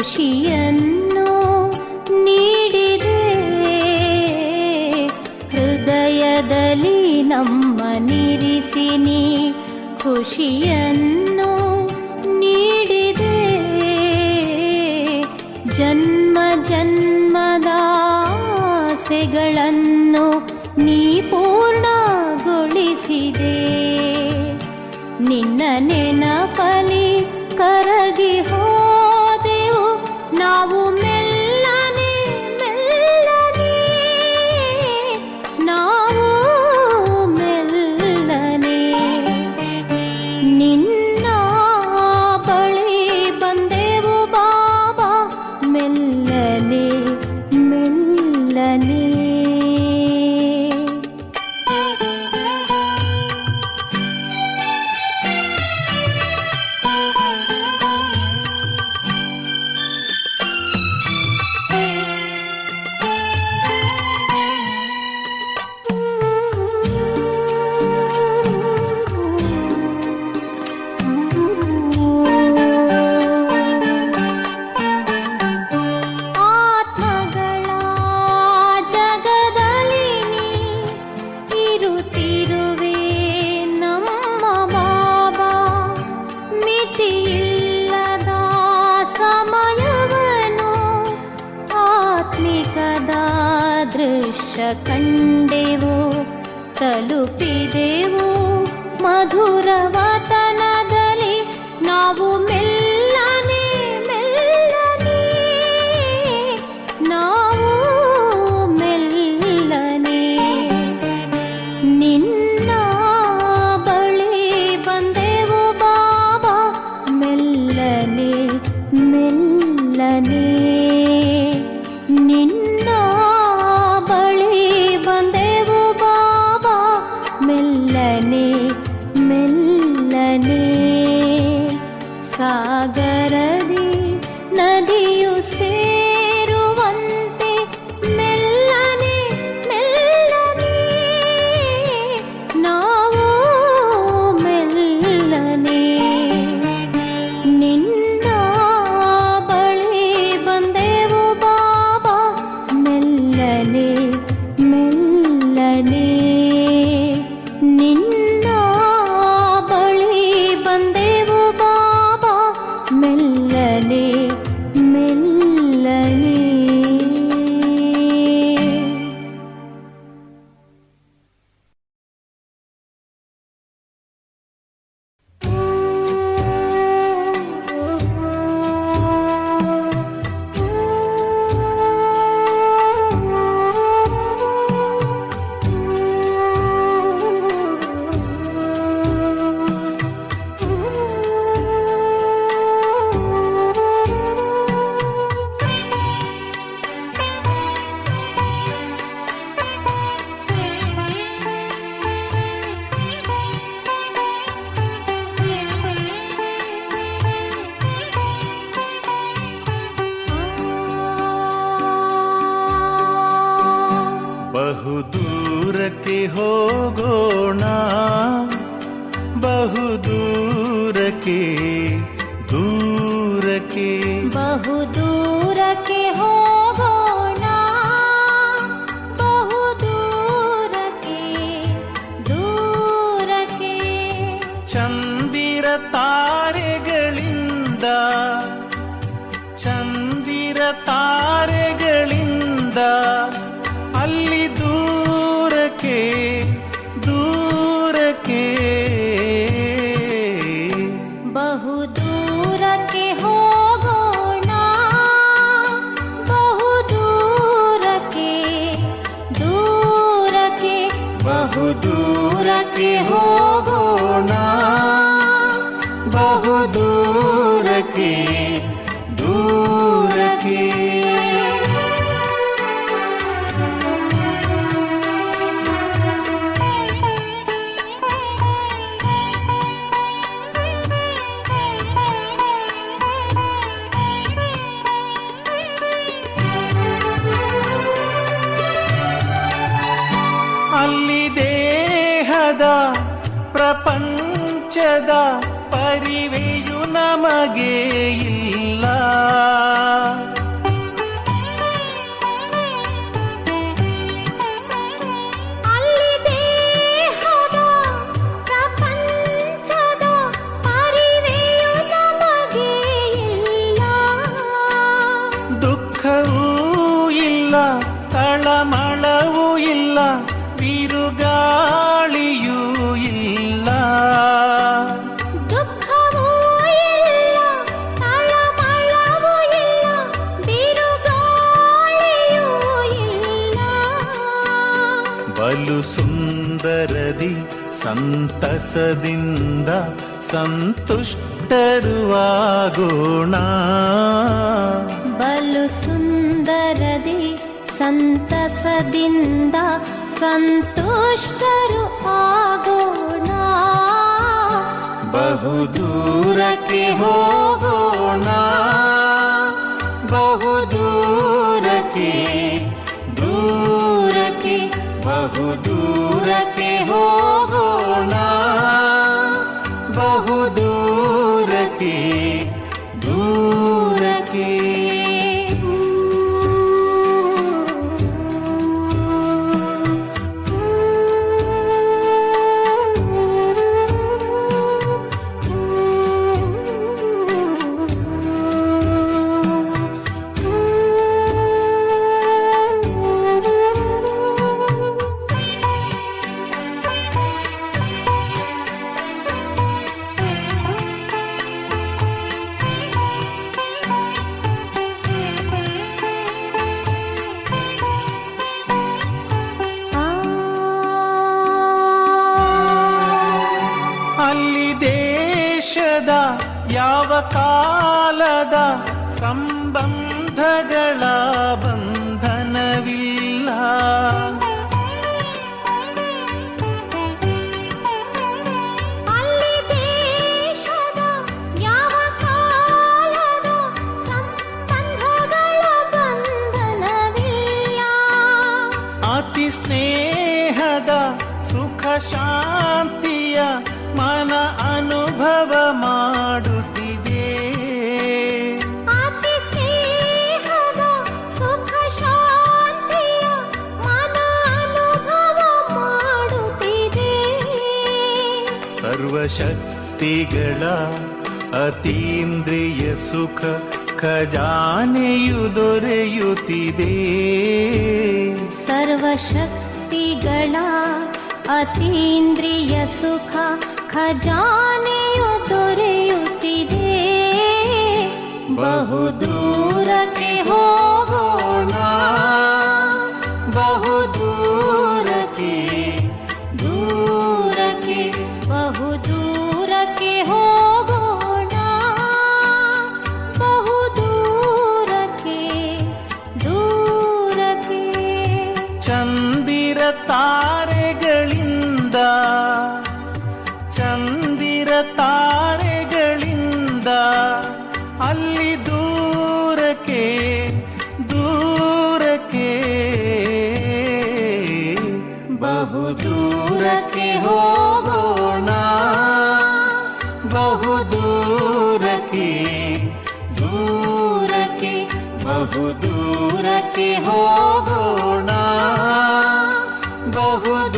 ಖುಷಿಯನ್ನು ನೀಡಿದೆ. ಹೃದಯದಲ್ಲಿ ನಮ್ಮನಿರಿಸಿ ನೀ ಖುಷಿಯನ್ನು ನೀಡಿದೆ. ಜನ್ಮ ಜನ್ಮದ ಆಸೆಗಳನ್ನು ನೀ ಪೂರ್ಣಗೊಳಿಸಿದೆ. ನಿನ್ನ ನೆನಪಲಿ ಕರಗಿ ಹೋದೆವು ನಾವು ಮೆಲ್ಲನೆ ಮೆಲ್ಲನೆ, ನಾವು ಮೆಲ್ಲನೆ ನಿನ್ನ ಬಳಿ ಬಂದೆವು ಬಾಬಾ, ಮೆಲ್ಲನೆ ಮೆಲ್ಲನೆ. ಕಂಡೆವು ತಲುಪಿದೆವು ಮಧುರ ವತನದಲ್ಲಿ, ನಾವು ಮೆಲ್ಲನೆ ಮೆಲ್ಲನೆ, ನಾವು ಮೆಲ್ಲನೆ ನಿನ್ನ ಬಳಿ ಬಂದೆವು ಬಾಬಾ, ಮೆಲ್ಲನೆ ಮೆಲ್ಲನೆ ನಿನ್ನ ಬಂದೆವು ಬಾಬಾ, ಮೆಲ್ಲನೆ ಮೆಲ್ಲನೆ. ಸಾಗರದಿ ನದಿಯು ಸೇರುವಂತೆ ಮೆಲ್ಲನೆ ಮೆಲ್ಲನೆ, ನಾವು ಮೆಲ್ಲನೆ ನಿನ್ನ ಬಳಿ ಬಂದೆವು ಬಾಬಾ, ಮೆಲ್ಲನೆ ಮೆಲ್ಲನೆ ನಿನ್ನ ಬಳಿ ಬಂದೆವು ಬಾಬಾ, ಮೆಲ್ಲನೆ ಮೆಲ್ಲನೆ. ಬಹುದೂರಕ್ಕೆ ಹೋಗೋಣ, ಬಹುದೂರಕ್ಕೆ ದೂರಕ್ಕೆ, ಬಹುದೂರಕ್ಕೆ ಹೋಗೋಣ, ಬಹುದೂರಕ್ಕೆ ದೂರಕ್ಕೆ. ಚಂದಿರ ತಾರೆಗಳಿಂದ, ಚಂದಿರ ತಾರೆಗಳಿಂದ ಅಲ್ಲಿ ದೂರಕ್ಕೆ ದೂರಕ್ಕೆ, ಬಹುದೂರಕ್ಕೆ ಹೋಗೋಣ, ಬಹುದೂರಕ್ಕೆ ದೂರಕ್ಕೆ, ಬಹುದೂರಕ್ಕೆ ಹೋಗೋಣ, ಬಹುದೂರಕ್ಕೆ ದೂರಕ್ಕೆ. ಅಲ್ಲಿ ದೇಹದ ಪ್ರಪಂಚದ ಪರಿವೆಯು ನಮಗೆ ಇಲ್ಲ, ಸಂತಸದಿಂದ ಸಂತುಷ್ಟರು ಆಗೋಣ. ಬಲು ಸುಂದರದಿ ಸಂತಸದಿಂದ ಸಂತುಷ್ಟರು ಆಗೋಣ. ಬಹುದೂರಕ್ಕೆ ಹೋಗೋಣ, ಬಹುದೂರಕ್ಕೆ, ದೂರಕ್ಕೆ, ಬಹುದೂರಕ್ಕೆ ಹೋಗೋಣ, ಬಹುದೂರಕ್ಕೆ, ದೂರಕ್ಕೆ. ಅಲ್ಲಿ ದೇಶದ ಯಾವ ಕಾಲದ ಸಂಬಂಧಗಳ ಬಂಧನವಿಲ್ಲ. ಅಲ್ಲಿ ದೇಶದ ಯಾವ ಕಾಲದ ಸಂಬಂಧಗಳ ಬಂಧನವಿಲ್ಲ. ಅತಿ ಸ್ನೇಹದ ಸುಖ ಶಾಂತಿಯ ಮನ ಅನುಭವ ಮಾಡುತ್ತಿದೆ. ಅತಿ ಸ್ನೇಹದ ಸುಖ ಶಾಂತಿಯ ಮನ ಅನುಭವ ಮಾಡುತ್ತಿದೆ. ಸರ್ವಶಕ್ತಿಗಳ ಅತೀಂದ್ರಿಯ ಸುಖ ಖಜಾನೆಯು ದೊರೆಯುತ್ತಿದೆ. ಸರ್ವಶಕ್ತಿಗಳ ಅತೀಂದ್ರಿಯ ಸುಖ ಖಜಾನೆಯು ದೊರೆಯುತ್ತಿದೆ. ಬಹುದೂರಕ್ಕೆ ಹೋಗೋಣ, ಬಹುದೂರಕ್ಕೆ, ದೂರಕ್ಕೆ, ಬಹುದೂರಕ್ಕೆ ಹೋಗೋಣ, ಬಹುದೂರಕ್ಕೆ, ದೂರಕ್ಕೆ. ಚಂದಿರ ತಾರೆಗಳಿಂದ, ಚಂದಿರ ತಾರೆಗಳಿಂದ ಅಲ್ಲಿ ದೂರಕ್ಕೆ, ದೂರಕ್ಕೆ, ಬಹುದೂರಕ್ಕೆ ಹೋಗೋಣ, ಬಹುದೂರಕ್ಕೆ, ದೂರಕ್ಕೆ, ಬಹುದೂರಕ್ಕೆ ಹೋಗೋಣ, ಬಹುದೂರಕ್ಕೆ.